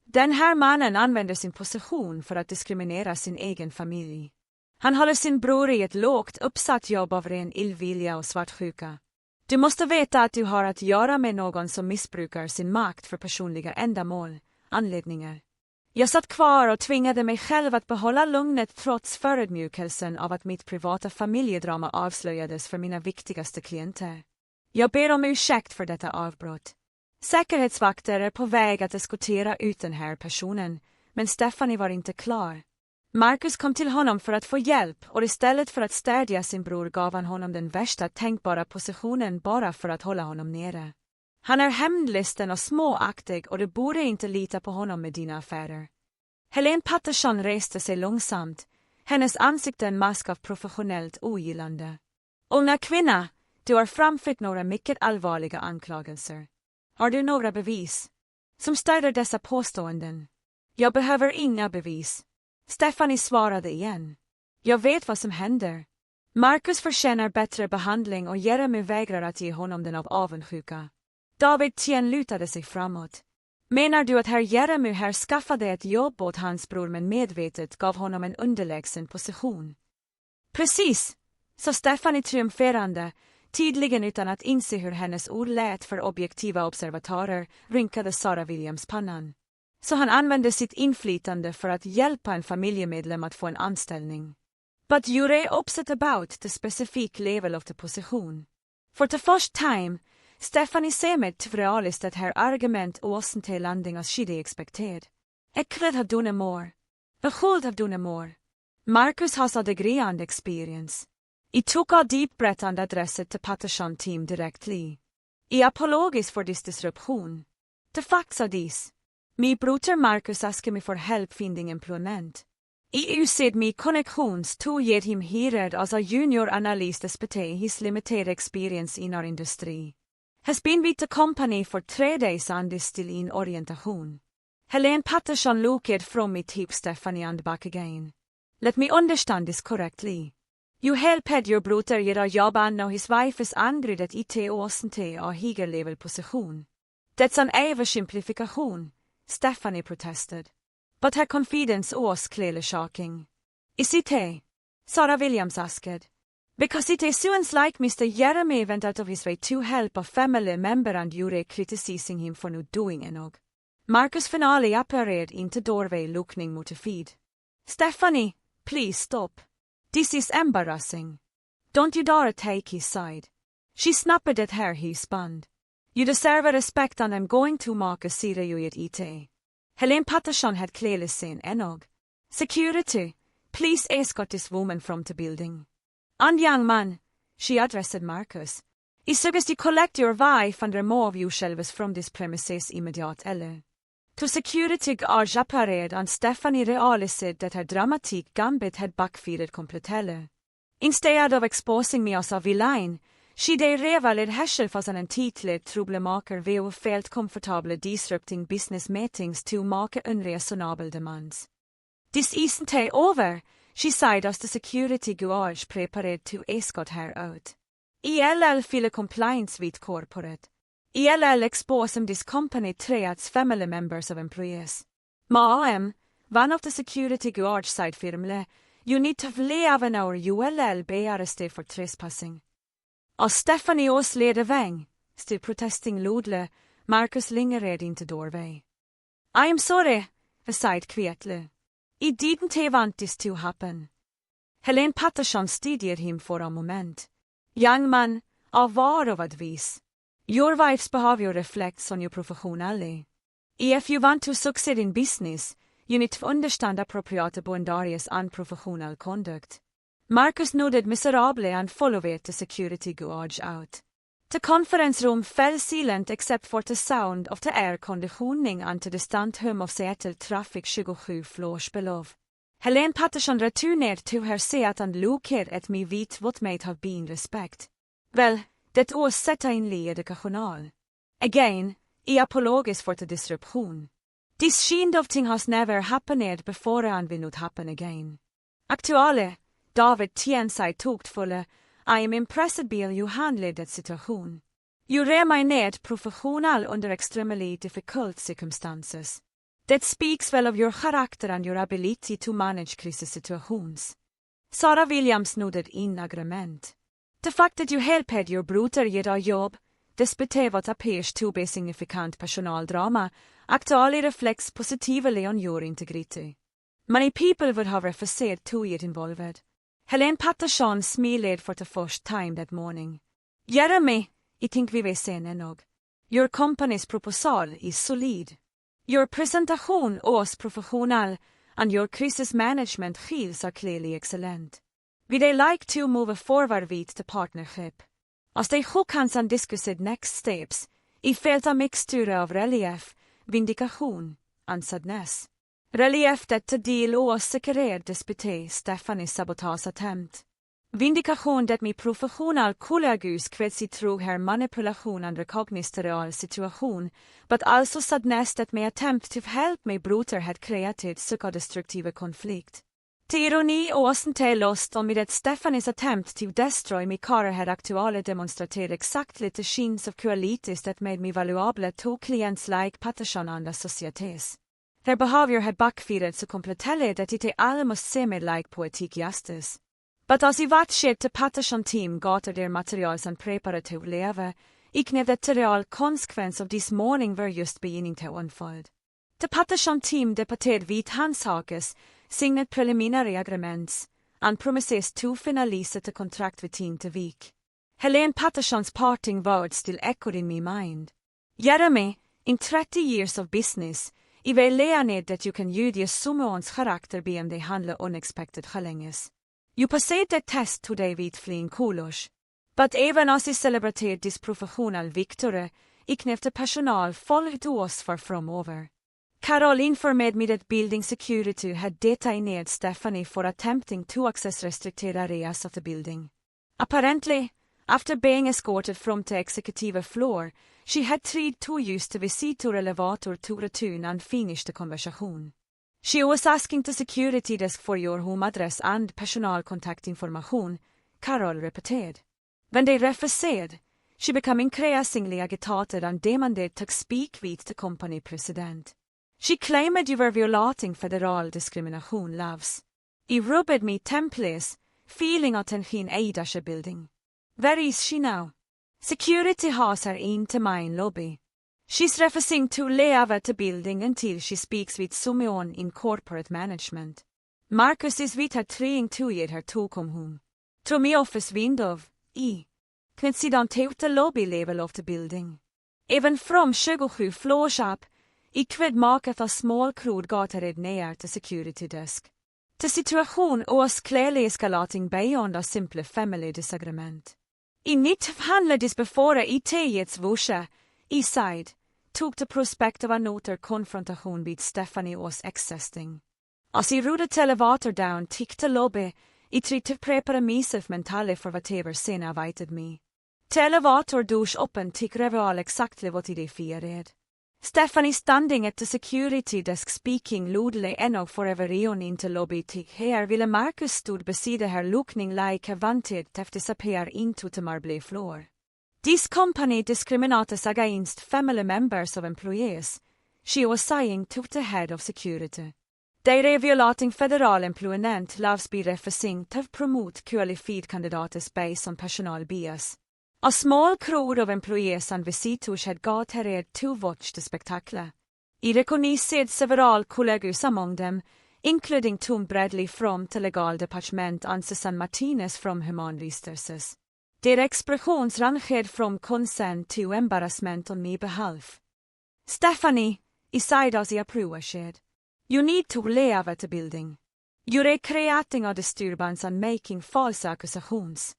Den här mannen använder sin position för att diskriminera sin egen familj. Han håller sin bror i ett lågt uppsatt jobb av ren illvilja och svartsjuka. Du måste veta att du har att göra med någon som missbrukar sin makt för personliga ändamål, anledningar. Jag satt kvar och tvingade mig själv att behålla lugnet trots förödmjukelsen av att mitt privata familjedrama avslöjades för mina viktigaste klienter. Jag ber om ursäkt för detta avbrott. Säkerhetsvakter är på väg att eskortera ut den här personen, men Stephanie var inte klar. Marcus kom till honom för att få hjälp och istället för att stödja sin bror gav han honom den värsta tänkbara positionen bara för att hålla honom nere. Han är hämndlysten och småaktig och du borde inte lita på honom med dina affärer. Helene Patterson reste sig långsamt, hennes ansikte en mask av professionellt ogillande. Unga kvinna, du har framfört några mycket allvarliga anklagelser. Har du några bevis som stöder dessa påståenden? Jag behöver inga bevis. Stephanie svarade igen. Jag vet vad som händer. Marcus förtjänar bättre behandling och Jeremy vägrar att ge honom den av avundsjuka. David Tien lutade sig framåt. Menar du att herr Jeremy här skaffade ett jobb åt hans bror men medvetet gav honom en underlägsen position? Precis, sa Stephanie triumferande, tydligen utan att inse hur hennes ord lät för objektiva observatörer, rynkade Sarah Williams pannan. Så han använde sitt inflytande för att hjälpa en familjemedlem att få en anställning. But you're upset about the specific level of the position. For the first time, Stephanie ser med tvrealiskt att här argument wasn't till landing as she'd expected. Äckligt have done more. Behold have done more. Marcus has a degree and experience. I took a deep breath and addressed the Patterson team directly. I apologies for this disruption. The facts are these. My brother Marcus asked me for help finding employment. I used my connections to get him hired as a junior analyst despite his limited experience in our industry. Has been with the company for 3 days and is still in orientation. Helene Patterson looked from me to Stephanie and back again. Let me understand this correctly. You helped your brother get a job and now his wife is angry that it wasn't a higher level position. That's an oversimplification, Stephanie protested. But her confidence was clearly shocking. Is it Sarah Williams asked. Because it sounds like Mr. Jeremy went out of his way to help a family member and you're criticizing him for not doing enough. Marcus finally appeared in the doorway looking mortified. Stephanie, please stop. This is embarrassing. Don't you dare take his side. She snapped at her husband. You deserve respect and I'm going to make a serious it. Helene Patterson had clearly seen enough. Security, please escort this woman from the building. And young man, she addressed Marcus. I suggest you collect your wife and remove yourselves from this premises immediately. To security guards appeared and Stephanie realized that her dramatic gambit had backfired completely. Instead of exposing me as a villain, She de reva led hersel fast an titled troublemaker veo felt comfortable disrupting business meetings to make unreasonable demands. This isn't over, she sighed as the security guard prepared to escort her out. ELL file compliance with corporate. ELL exposed this company treats family members of employees. Ma'am, one of the security guards said firmly, you need to flee av an hour ULL be arrested for trespassing. As Stephanie Ås leder väng, still protesting loudly, Marcus lingered in the doorway. I am sorry, he said quietly. I didn't want this to happen. Helene Patterson studied him for a moment. Young man, av var of advice. Your wife's behavior reflects on your professionally. If you want to succeed in business, you need to understand appropriate boundaries and professional conduct. Marcus nodded miserably and followed the security guard out. The conference room fell silent except for the sound of the air conditioning and the distant hum of Seattle traffic 27 floors below. Helene Patterson returned to her seat and looked at me with what might have been respect. Well, that was certainly educational. Again, I apologize for the disruption. This kind of thing has never happened before and will not happen again. Actually, David Tienside tågtfulle, I am impressed by you handled that situation. You remained professional under extremely difficult circumstances. That speaks well of your character and your ability to manage crisis situations. Sarah Williams nodded in agreement. The fact that you helped your brother get a job, despite what appears to be significant personal drama, actually reflects positively on your integrity. Many people would have refused to get involved. Helene Patterson smiled for the first time that morning. Jeremy, I think we will say nog. Your company's proposal is solid. Your presentation was professional, and your crisis management skills are clearly excellent. We would like to move forward with the partnership. As they shook hands and discussed next steps, I felt a mixture of relief, vindication, and sadness. Relief that the deal was secured despite Stephanie's sabotage attempt. Vindication that my professional colleagues could see through her manipulation and recognized the real situation, but also sadness that my attempt to help my brother had created such a destructive conflict. The irony wasn't lost on me that Stephanie's attempt to destroy my car had actually demonstrated exactly the kinds of qualities that made me valuable to clients like Patterson and associates. Their behavior had backfired so completely that it almost seemed like poetic justice. But as I watched the Patterson team gather their materials and prepare to leave, I knew that the real consequence of this morning were just beginning to unfold. The Patterson team debatted vid handsaker, signed preliminary agreements, and promises to finalize the contract within the week. Helene Patterson's parting words still echoed in my mind. Jeremy, in 30 years of business, I vill lära that you can judia summons karaktär be om det handlar unexpected challenges. You passed the test today with flying colors. But even as I celebrated this professional victory, I knäppte personal followed us far from over. Carol informed me that building security had detained Stephanie for attempting to access restricted areas of the building. Apparently, after being escorted from the executive floor, she had tried to use the visitor elevator to return and finish the conversation. She was asking the security desk for your home address and personal contact information, Carol repeated. When they refused, she became increasingly agitated and demanded to speak with the company president. She claimed you were violating federal discrimination laws. I rubbed me temples, feeling at en fin eidashe building. Where is she now? Security has her in the main lobby. She's refusing to leave the building until she speaks with someone in corporate management. Marcus is with her trying to get her to come home. Through my office window, I can see down to the lobby level of the building. Even from 27 floors up, I could mark a small crowd gathered near the security desk. The situation was clearly escalating beyond a simple family disagreement. I need to handle this before I tegets vosje, I sighed, took the prospect of another confrontation with Stephanie was existing. As I rode the elevator down till the lobby, I tried to prepare myself mentally for whatever scene awaited me. Televator dusch open tick reveal exactly what I firad. Stephanie standing at the security desk speaking loudly enough for everyone in the lobby tick here ville Marcus stod beside her looking like a wanted to disappear into the marble floor. This company discriminates against family members of employees, she was saying to the head of security. They are violating federal employment laws by refusing to promote qualified candidates based on personal bias. A small crowd of employees and visitors had gathered to watch the spectacle. I recognized several colleagues among them, including Tom Bradley from the legal department and Susan Martinez from human resources. Their expressions ranged from concern to embarrassment on my behalf. Stephanie, I said as I approached, you need to leave at the building. You are creating a disturbance and making false accusations.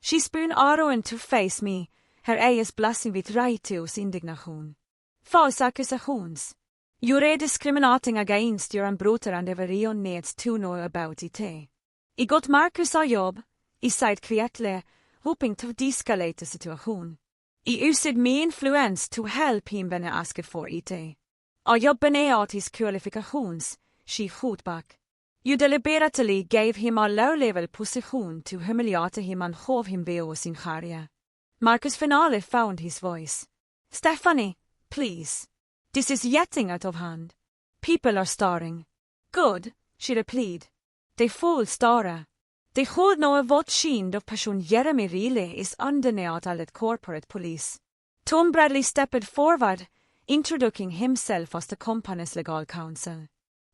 She spun arrowen to face me, her eyes blushing with righteous indignation. False accusations. You are discriminating against your brother and everyone needs to know about it. I got Marcus a jobb, I said quietly, hoping to de-escalate the situation. I used my influence to help him when I asked for it. A jobb beneath his qualifications, she shot back. You deliberately gave him a low-level position to humiliate him and have him via sin career. Marcus finally found his voice. Stephanie, please. This is getting out of hand. People are staring. Good, she replied. They full stare. They hold know what kind of person Jeremy really is underneath all that corporate police. Tom Bradley stepped forward, introducing himself as the company's legal counsel.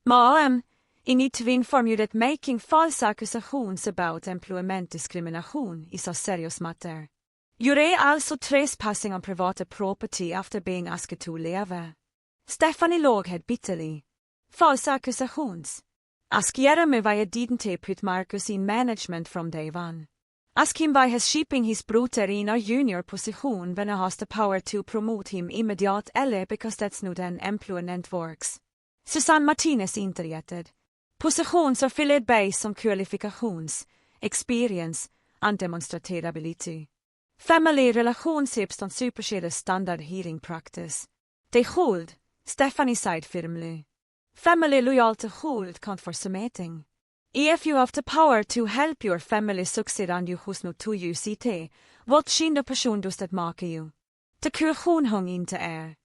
Ma'am, I need to inform you that making false accusations about employment discrimination is a serious matter. You are also trespassing on private property after being asked to leave. Stephanie log bitterly. False accusations. Ask Jeremy why I didn't put Marcus in management from day one. Ask him why he's shipping his brother in a junior position when he has the power to promote him immediately because that's not how employment works. Susan Martinez interjected. Positions are filled based on qualifications, experience, and demonstrability. Family relationships don't supersede standard hearing practice. They hold, Stephanie said firmly. Family loyalty hold can't for submitting. If you have the power to help your family succeed and you has not to use it, what kind of person does that make you? The question hung into air.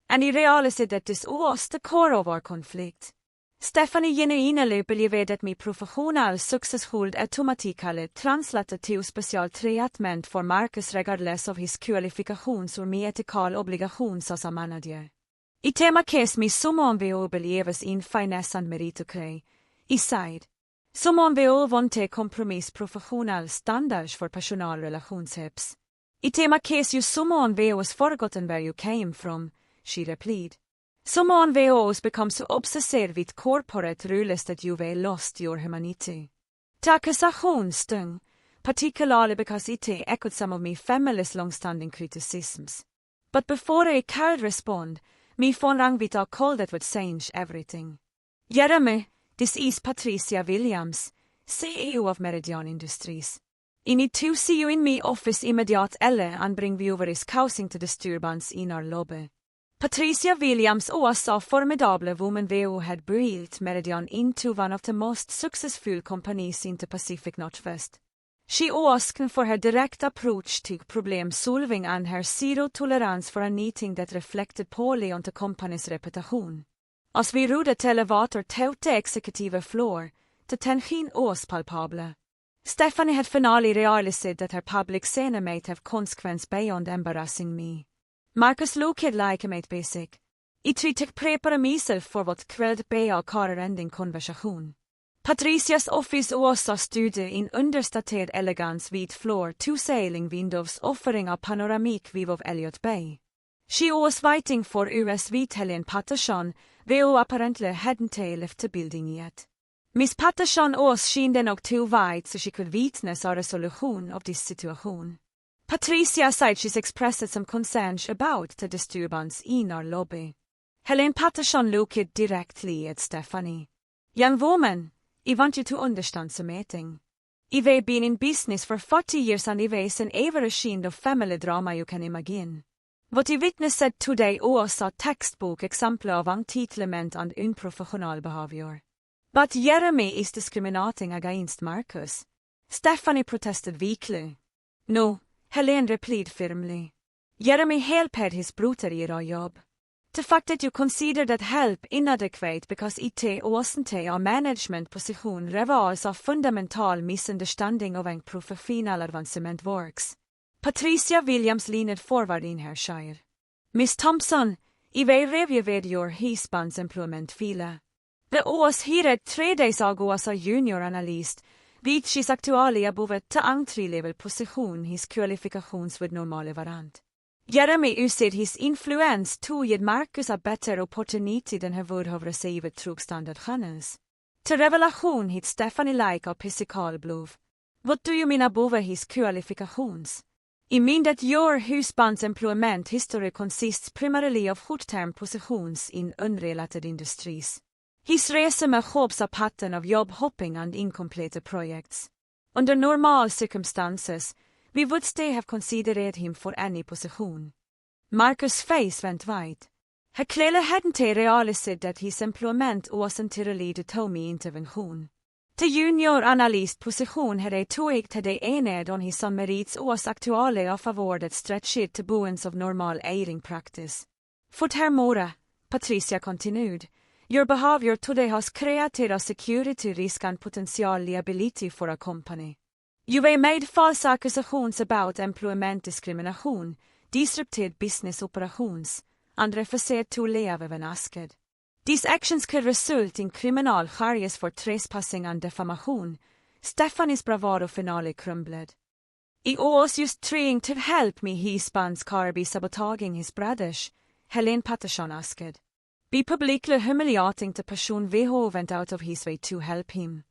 And I realized that this was the core of our conflict. Stephanie genuinely believed that my professional success would automatically translate to special treatment for Marcus regardless of his qualifications or my ethical obligations as a manager. I tema case me someone will believes in finesse and meritocracy, I said. Someone will want to compromise professional standards for personal relationships. I tema case you someone will has forgotten where you came from, she replied. Someone will become so obsessed with corporate rules that you will lost your humanity. The accusation stung, particularly because it echoed some of my family's long-standing criticisms. But before I could respond, my phone rang with a call that would change everything. Jeremy, this is Patricia Williams, CEO of Meridian Industries. I need to see you in my office immediately and bring you over is causing the disturbance in our lobby. Patricia Williams was a formidable woman who had built Meridian into one of the most successful companies in the Pacific Northwest. She asked for her direct approach to problem solving and her zero tolerance for anything that reflected poorly on the company's reputation. As we rode the elevator to the executive floor, the tension was palpable. Stephanie had finally realized that her public scene might have consequence beyond embarrassing me. Marcus looked like a mate basic. I tried to prepare myself for what could be a car-ending conversation. Patricia's office was a studio in understated elegance with floor, two sailing windows offering a panoramic view of Elliott Bay. She was waiting for US Helen Patterson, who apparently hadn't left the building yet. Miss Patterson was seen nog too wide so she could witness a resolution of this situation. Patricia said she's expressed some concerns about the disturbance in our lobby. Helen Patterson looked directly at Stephanie. Young woman, I want you to understand something. I've been in business for 40 years and I've seen every kind of family drama you can imagine. What I witnessed today was a textbook example of entitlement and unprofessional behavior. But Jeremy is discriminating against Marcus. Stephanie protested weakly. No, Helene replied firmly. Jeremy helped his brother i our job. The fact that you consider that help inadequate because it wasn't a management position reveals a fundamental misunderstanding of how professional advancement works. Patricia Williams leaned forward in her chair. Miss Thompson, I will review your husband's employment file. Det was hired 3 days ago as a junior analyst, which is actually above the entry-level position his qualifications would normally warrant. Jeremy used his influence to give Marcus a better opportunity than he would have received through standard channels. Till revelation hit Stephanie like a physical blow. What do you mean above his qualifications? I mean that your husband's employment history consists primarily of short-term positions in unrelated industries. His resume shows a pattern of job hopping and incomplete projects. Under normal circumstances, we would still have considered him for any position. Marcus' face went white. He clearly hadn't realized that his employment wasn't related to my intervention. The junior analyst position had tagit det ened on his merits was actually of awarded stretched to bones of normal airing practice. For termora, Patricia continued, your behavior today has created a security risk and potential liability for a company. You have made false accusations about employment discrimination, disrupted business operations, and refused to leave when asked. These actions could result in criminal charges for trespassing and defamation. Stephanie's bravado finally crumbled. I was just trying to help me husband's car by sabotaging his brothers, Helene Patterson asked. Be publicly humiliating the person who went out of his way to help him.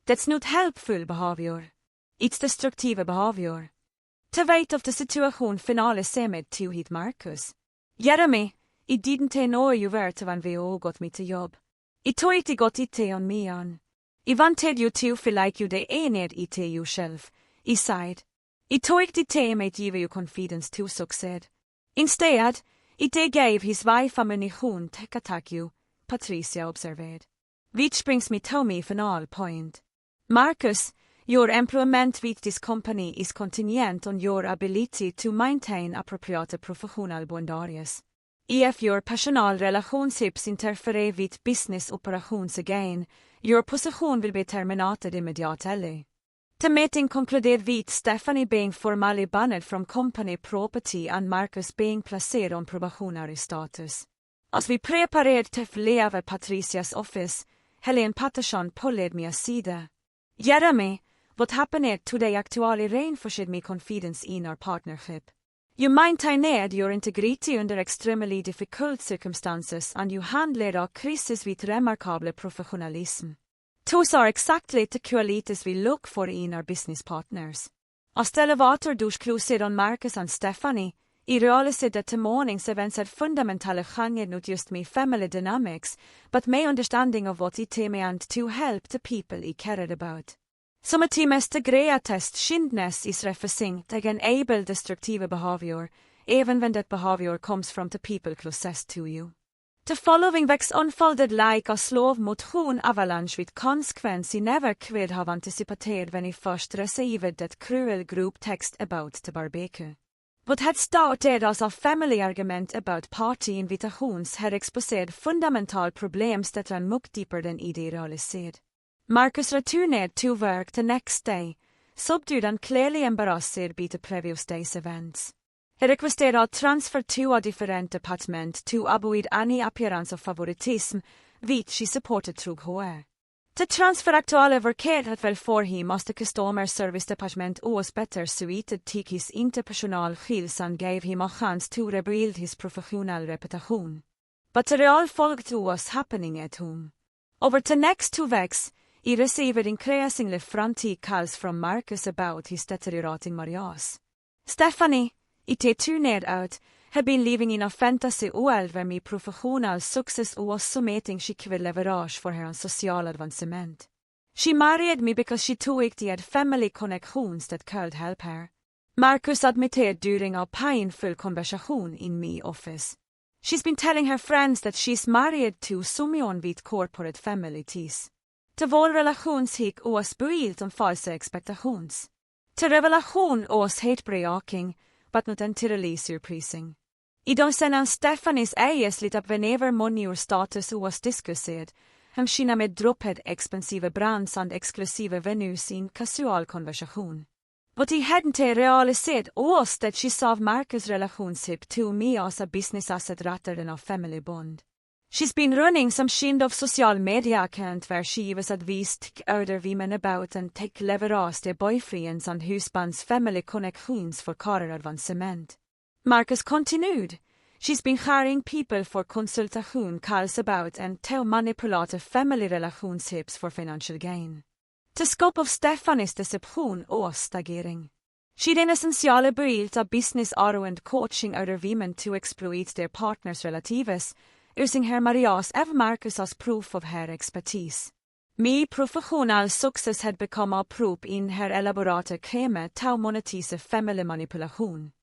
That's not helpful behavior. It's destructive behavior. To weight of the situation finale seemed to hit Marcus. Jeremy, I didn't know you were to when we all got me to job. I thought I got it on me on. I wanted you to feel like you the ened it yourself, I sighed. I thought it might give you confidence to succeed. Instead, it gave his wife ammunition to attack you, Patricia observed. Which brings me to my final point. Marcus, your employment with this company is contingent on your ability to maintain appropriate professional boundaries. If your personal relationships interfere with business operations again, your position will be terminated immediately. The meeting concluded with Stephanie being formally banned from company property and Marcus being placed on probationary status. As we prepared to leave Patricia's office, Helene Patterson pulled me aside. Jeremy, what happened today actually reinforced my confidence in our partnership. You maintained your integrity under extremely difficult circumstances and you handled our crisis with remarkable professionalism. Those are exactly the qualities we look for in our business partners. As the elevator doors closed on Marcus and Stephanie, I realized that the morning's events had fundamentally changed not just my family dynamics, but my understanding of what it meant to help the people I cared about. Som ett mest greatest skindness is refusing to enable destructive behavior, even when that behavior comes from the people closest to you. The following weeks unfolded like a slow motion avalanche with consequence I never could have anticipated when I first received that cruel group text about the barbecue. What had started as a family argument about party invitations had exposed fundamental problems that ran much deeper than I realized. Marcus returned to work the next day, subdued and clearly embarrassed by the previous day's events. He requested a transfer to a different department to avoid any appearance of favoritism, which he supported through HR. The transfer actually worked well for him as the customer service department was better suited to his interpersonal skills and gave him a chance to rebuild his professional reputation. But the real fault was happening at home. Over the next 2 weeks, he received increasingly frantic calls from Marcus about his deteriorating marriage. Stephanie, it turned out, had been living in a fantasy world where my professional success was så meting skickade leverage for her social advancement. She married me because she thought the had family connections that could help her. Marcus admitted during our painful conversation in my office. She's been telling her friends that she's married to someone with corporate family ties. Till vår relation gick oss built om falska expectations. Till revelation oss helt breaking, but not entirely surprising. Idag sen Stefanis äges lite av whenever money or status oss diskussed, hem skina med dropped expensive brands and exclusive venues in casual conversation. But he hadn't realized oss that she saw Marcus' relationship to me as a business asset rather than a family bond. She's been running some kind of social media account where she was advised other women about and take leverage their boyfriends and husbands' family connections for career advancement. Marcus continued. She's been hiring people for consultation calls about and to manipulate family relationships for financial gain. The scope of Stefanis deception och stagering. She then essentially built a business around coaching other women to exploit their partners' relatives, using her Marias of Marcus as proof of her expertise. My professional success had become a proof in her elaborate scheme to monetize family manipulation.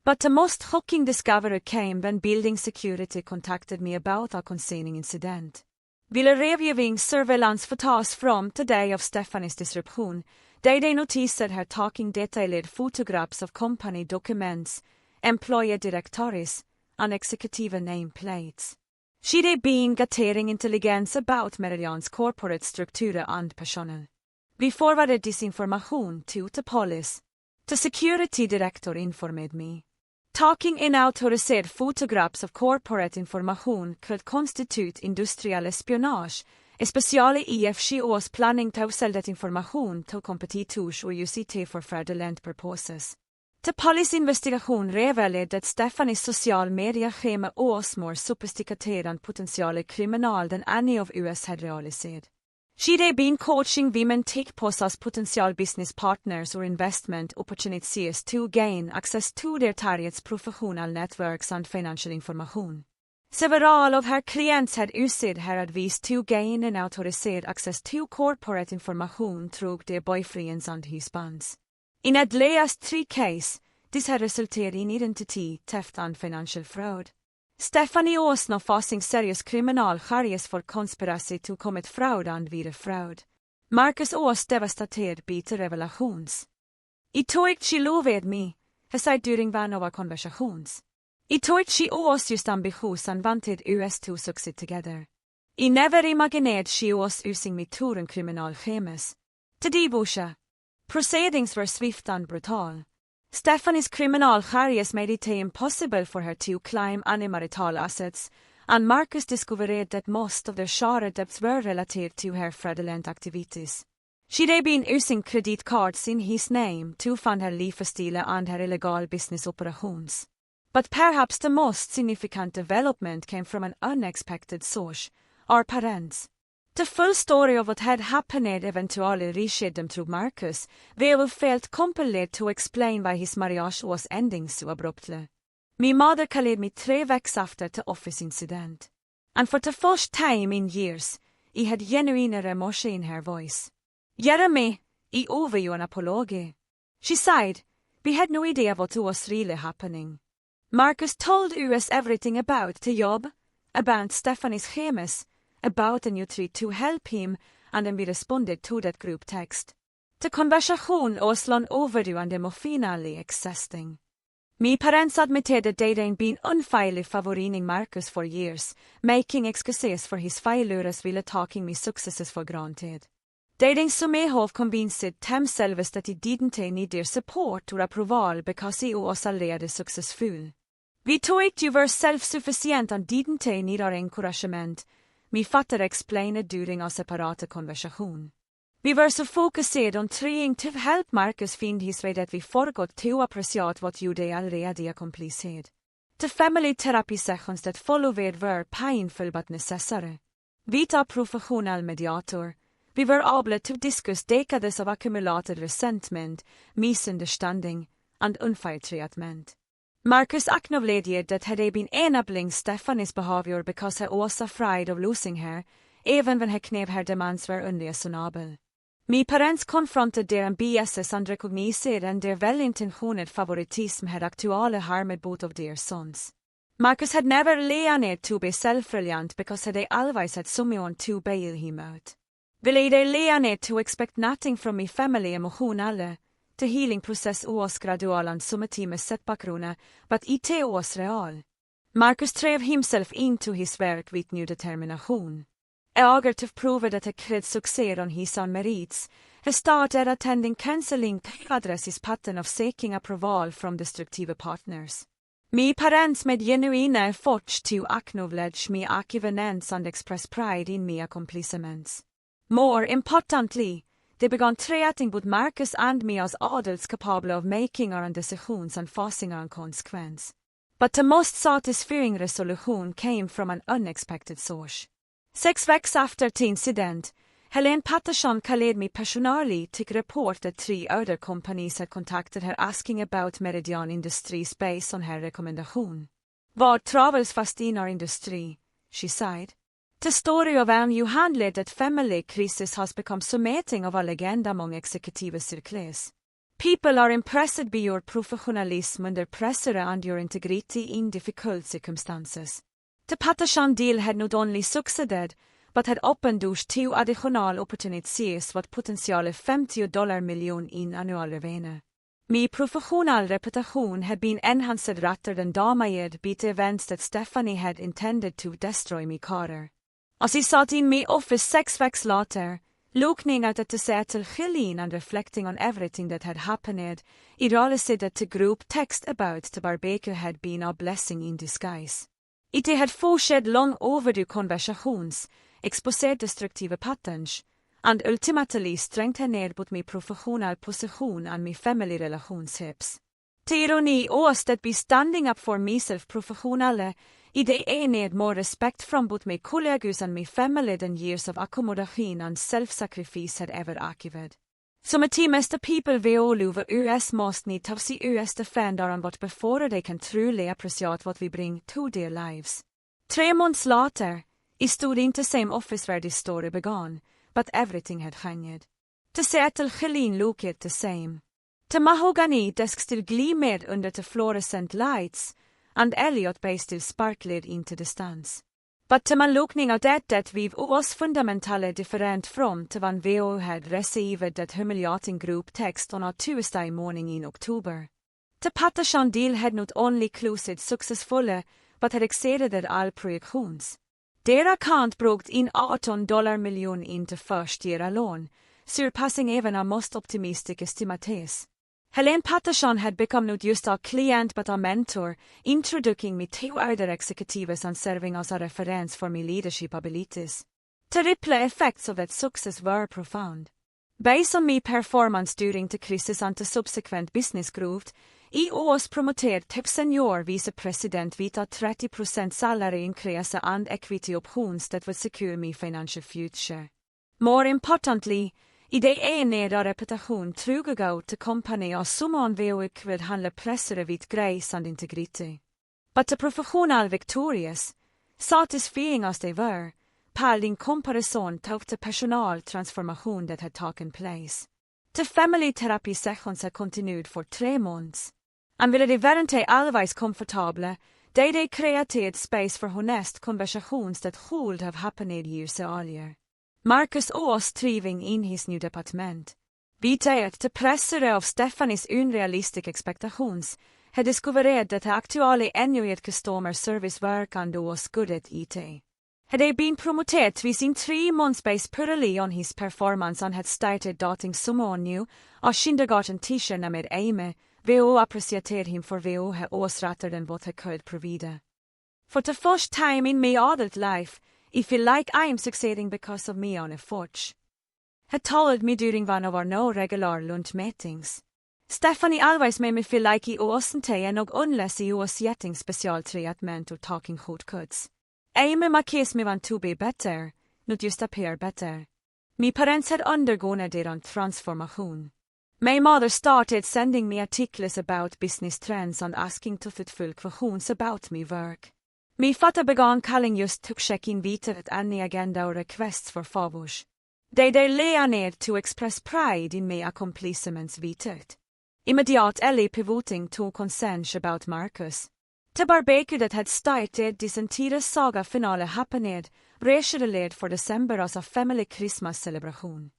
But the most shocking discovery came when building security contacted me about a concerning incident. Ville reviewing surveillance photos from the day of Stefanis disruption, they noticed her taking detailed photographs of company documents, employee directories, and executive name plates. She'd been gathering intelligence about Meridian's corporate structure and personnel. We forwarded this information to the police. The security director informed me. Taking in authorized photographs of corporate information could constitute industrial espionage, especially if she was planning to sell that information to competitors or use it for fraudulent purposes. The police investigation revealed that Stefanis social media schema was more sophisticated and potentially criminal than any of US had realized. She'd been coaching women take pose as potential business partners or investment opportunities to gain access to their targets' professional networks and financial information. Several of her clients had used her advice to gain and authorized access to corporate information through their boyfriends and husbands. In at least 3 cases, this had resulted in identity theft and financial fraud. Stephanie was now facing serious criminal charges for conspiracy to commit fraud and vidare fraud. Marcus was devastated by the revelations. I thought she loved me, he said during one of our conversations. I thought she was just ambitious and wanted us to succeed together. I never imagined she was using me to run criminal schemes. To debusha. Proceedings were swift and brutal. Stephanie's criminal charges made it impossible for her to claim any marital assets, and Marcus discovered that most of their shared debts were related to her fraudulent activities. She'd been using credit cards in his name to fund her lifestyle and her illegal business operations. But perhaps the most significant development came from an unexpected source, our parents. The full story of what had happened eventually reached them through Marcus, who felt compelled to explain why his marriage was ending so abruptly. My mother called me 3 weeks after the office incident. And for the first time in years, I had genuine emotion in her voice. Jeremy, I owe you an apology. She sighed. We had no idea what was really happening. Marcus told us everything about the job, about Stephanie's schemes, about the new treat to help him, and then we responded to that group text. The conversation was long overdue and emotionally exhausting. My parents admitted that they'd been unfairly favoring Marcus for years, making excuses for his failures while taking my successes for granted. They'd somehow convinced themselves that he didn't need their support or approval because he was already successful. We thought you were self-sufficient and didn't need our encouragement, my father explained during a separate conversation. We were so focused on trying to help Marcus find his way that we forgot to appreciate what you already accomplished. The family therapy sessions that followed were painful but necessary. With a professional mediator, we were able to discuss decades of accumulated resentment, misunderstanding, and unfair treatment. Marcus acknowledged that had been enabling Stephanie's behavior because he was afraid of losing her, even when he knew her demands were unreasonable. Mi parents confronted der ambiasses and recogniserade der välintentioned favoritism had aktuale harmed both of their sons. Marcus had never learned to be self-reliant because they always had someone to bail him out. Ville they learned to expect nothing from me family emotionale, the healing process was gradual and sometimes setbakgrunde, but it was real. Marcus drev himself into his work with new determination. Eager to prove that he could succeed on his own merits, he started attending counseling to address his pattern of seeking approval from destructive partners. My parents made genuine efforts to acknowledge my achievements and express pride in my accomplishments. More importantly, they began treating both Marcus and me as adults capable of making our own decisions and facing our own consequence. But the most satisfying resolution came from an unexpected source. 6 weeks after the incident, Helene Patterson called me personally to report that 3 other companies had contacted her asking about Meridian Industries based on her recommendation. Vad travels fast in our industry, she said. The story of how you handled that family crisis has become something of a legend among executive circles. People are impressed by your professionalism under pressure and your integrity in difficult circumstances. The Patterson deal had not only succeeded, but had opened doors to additional opportunities with potential $50 million in annual revenue. My professional reputation had been enhanced rather than damaged by the events that Stephanie had intended to destroy my career. As I sat in my office 6 weeks later, looking out at the settle grilling and reflecting on everything that had happened, I realized that the group text about the barbecue had been a blessing in disguise. It had forced long overdue conversations, exposed destructive patterns, and ultimately strengthened both my professional position and my family relationships. The irony was that by standing up for myself professionally, I need more respect from both my colleagues and my family than years of accommodation and self-sacrifice had ever achieved. Som ett mesta people vi all US måste need to see US defender on what before they can truly appreciate what we bring to their lives. 3 months later, I stood in the same office where this story began, but everything had changed. The settle gelin looked the same. The mahogany desk still gleamed under the fluorescent lights, and Elliot Bay still sparkled into the distance. But the man looking at that we was fundamentally different from the one we had received that humiliating group text on a Tuesday morning in October. The Patterson deal had not only closed successfully, but had exceeded all projections. Their account brought in $18 million in the first year alone, surpassing even our most optimistic estimates. Helene Patterson had become not just a client but a mentor, introducing me to other executives and serving as a reference for my leadership abilities. The ripple effects of that success were profound. Based on my performance during the crisis and the subsequent business growth, I was promoted to senior vice president with a 30% salary increase and equity options that would secure my financial future. More importantly, I det ena reputation trugagau to company as someone vi could handle pressure with grace and integrity. But the professional victorious, satisfying as they were, paled in comparison to the personal transformation that had taken place. The family therapy sessions had continued for 3 months. And ville de weren't always comfortable, they created space for honest conversations that should have happened years earlier. Marcus was thriving in his new department. Vitaet the pressure of Stephanie's unrealistic expectations had discovered that the actually annual customer service work and was good at it. Had he been promoted within 3 months based purely on his performance and had started dating someone new, a kindergarten teacher named Amy, VO appreciated him for VO he was rather than what he could provide. For the first time in my adult life, I feel like I am succeeding because of my own efforts. He told me during one of our no regular lunch meetings. Stephanie always made me feel like I wasn't nog unless I was getting special treatment or talking shortcuts. Amy makes me want to be better, not just appear better. My parents had undergone their own transformation. My mother started sending me articles about business trends and asking thoughtful questions about my work. My father began calling just to check in vita at any agenda or requests for favors. De lea ned to express pride in me accomplissements vitet. Immediat eller pivoting to consens about Marcus. Te barbecudet had started disentire saga finale happened, rescheduled for December as a family Christmas celebration.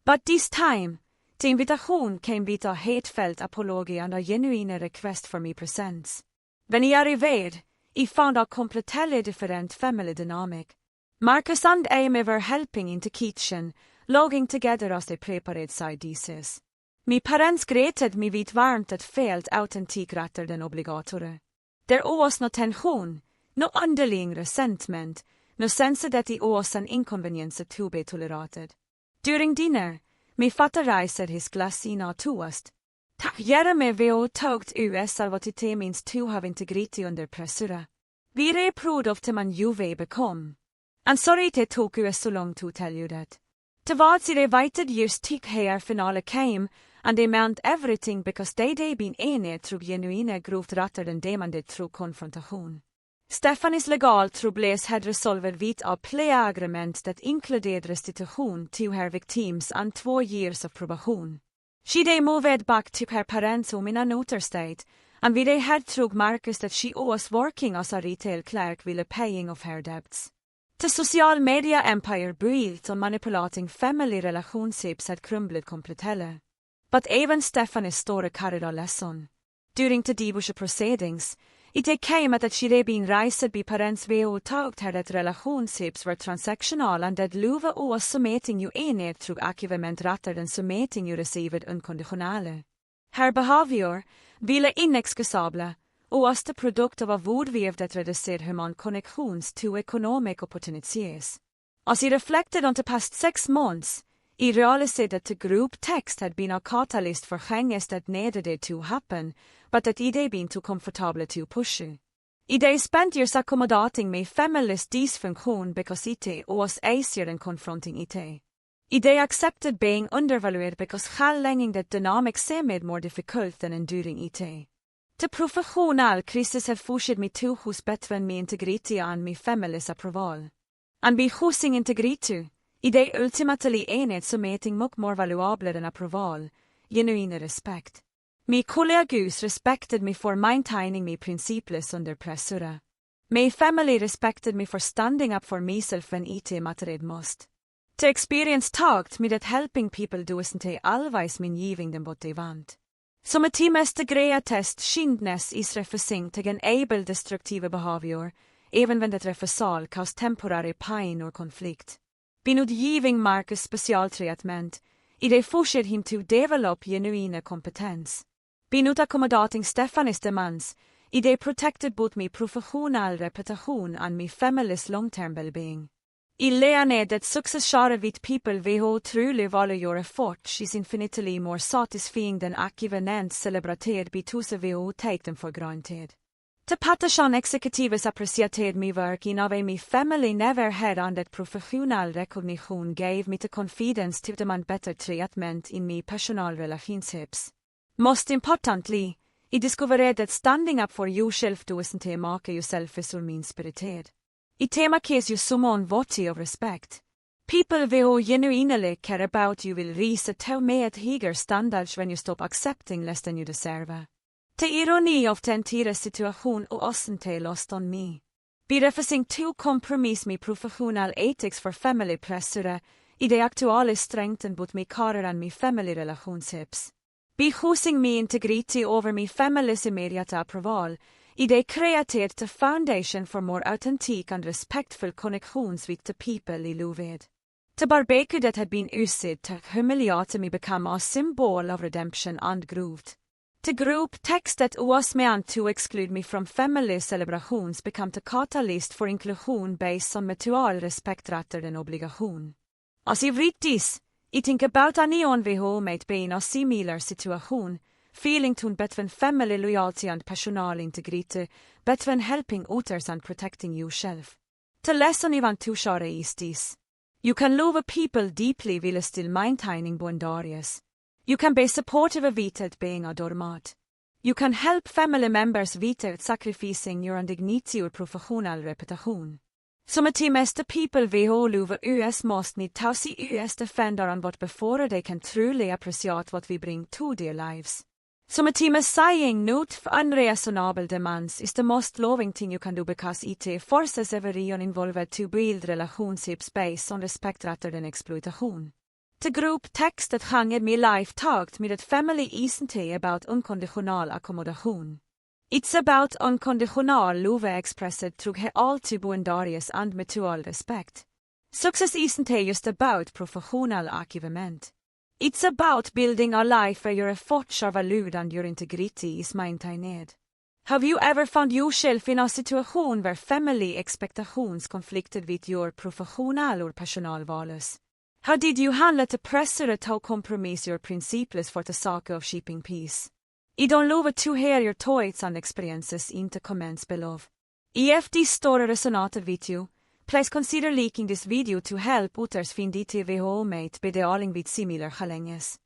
But this time, the invitation came with a heartfelt apology and a genuine request for me presents. When I arrived, I found a completely different family dynamic. Marcus and Amy were helping in the kitchen, logging together as they prepared side dishes. My parents greeted me with warmth that felt authentic rather than obligatory. There was no tension, no underlying resentment, no sense that it was an inconvenience to be tolerated. During dinner, my father raised his glass in our toast. Tack vare vi har tagit US av att det minst to have integrity under pressure. Vi är proud of the man you become. And sorry it took US so long to tell you that. Towards the invited years tick here finale came, and they meant everything because they been ened through genuine growth rather than demanded through confrontation. Stefanis legal troubles had resolved with a plea agreement that included restitution to her victims and 2 years of probation. She they moved back to her parents' home in a neutral state, and we they had through Marcus that she was working as a retail clerk while paying off her debts. The social media empire breathed on manipulating family relationships had crumbled completely. But even Stefanis story carried a lesson. During the divorce proceedings, it came at that she had been raised by parents who taught her that relationships were transactional and that love was something you ened through achievement rather than something you received unconditionally. Her behavior, ville inexcusable, was the product of a vårdväv that reducered human connections to economic opportunities. As he reflected on the past 6 months, he realized that the group text had been a catalyst for changes that needed to happen, but that it had been too comfortable to push. They spent years accommodating my family's dysfunction because it was easier than confronting it. They accepted being undervalued because handling that dynamic seemed more difficult than enduring it. The professional crisis had pushed me to choose between my integrity and my family's approval. And by choosing integrity, they ultimately ened something much more valuable than approval, genuine respect. My colleagues respected me for maintaining my principles under pressure. My family respected me for standing up for myself when it mattered most. The experience taught me that helping people doesn't always mean giving them what they want. Som ett mest greia test skindness is refusing to enable destructive behavior, even when that refusal caused temporary pain or conflict. By not giving Marcus specialtreatment, they forced him to develop genuine competence. By not accommodating Stefanis demands, they protected both my professional reputation and my family's long-term well-being. I learned that success shared with people who truly value your effort is infinitely more satisfying than achievements celebrated by those who take them for granted. The Patterson executives appreciated my work in a way my family never had, and that professional recognition gave me the confidence to demand better treatment in my personal relationships. Most importantly, I discovered that standing up for yourself doesn't make you selfish or mean-spirited. It makes you someone worthy of respect. People who genuinely care about you will raise to med higher standards when you stop accepting less than you deserve. The irony of the entire situation wasn't lost on me. By refusing to compromise my professional ethics for family pressure, det actually strengthened both my career and my family relationships. By choosing my integrity over my family's immediate approval, det created the foundation for more authentic and respectful connections with the people I loved. The barbecue that had been used to humiliate me became a symbol of redemption and growth. The group text that was meant to exclude me from family celebrations became the catalyst for inclusion based on mutual respect rather than obligation. As I read this, I think about anyone who might be in a similar situation, feeling torn between family loyalty and personal integrity, between helping others and protecting yourself. The lesson I want to share is this. You can love people deeply while still maintaining boundaries. You can be supportive without being a doormat. You can help family members without sacrificing your dignity or professional reputation. Som ett mesta people VH luver US måste ni ta sig US defender on what before they can truly appreciate what we bring to their lives. Som ett team saying not for unreasonable demands is the most loving thing you can do because it forces everyone involved to build relationships based on respect rather than exploitation. The group textet hanget med life talked med att family isn't about unconditional accommodation. It's about unconditional love expressed through all to boundaries and mutual respect. Success isn't just about professional achievement. It's about building a life where your efforts are valued and your integrity is maintained. Have you ever found yourself in a situation where family expectations conflicted with your professional or personal values? How did you handle the pressure to compromise your principles for the sake of keeping peace? I don't love to hear your thoughts and experiences in the comments below. If this story resonated with you, please consider liking this video to help others find it mate by dealing with similar challenges.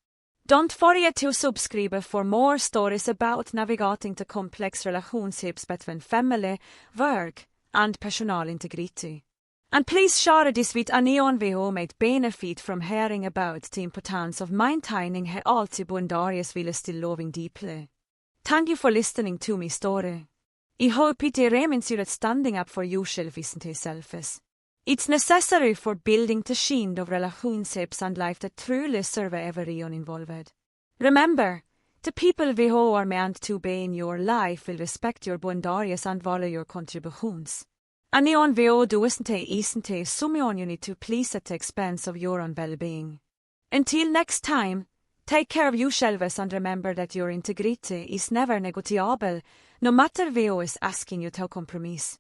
Don't forget to subscribe for more stories about navigating the complex relationships between family, work, and personal integrity. And please share this with anyone who might benefit from hearing about the importance of maintaining all the boundaries while still loving deeply. Thank you for listening to my story. I hope it reminds you that standing up for yourself isn't selfish. It's necessary for building the kind of relationships and life that truly serve everyone involved. Remember, the people who are meant to be in your life will respect your boundaries and value your contributions. Anyone who isn't someone you need to please at the expense of your own well-being. Until next time, take care of yourselves and remember that your integrity is never negotiable, no matter who is asking you to compromise.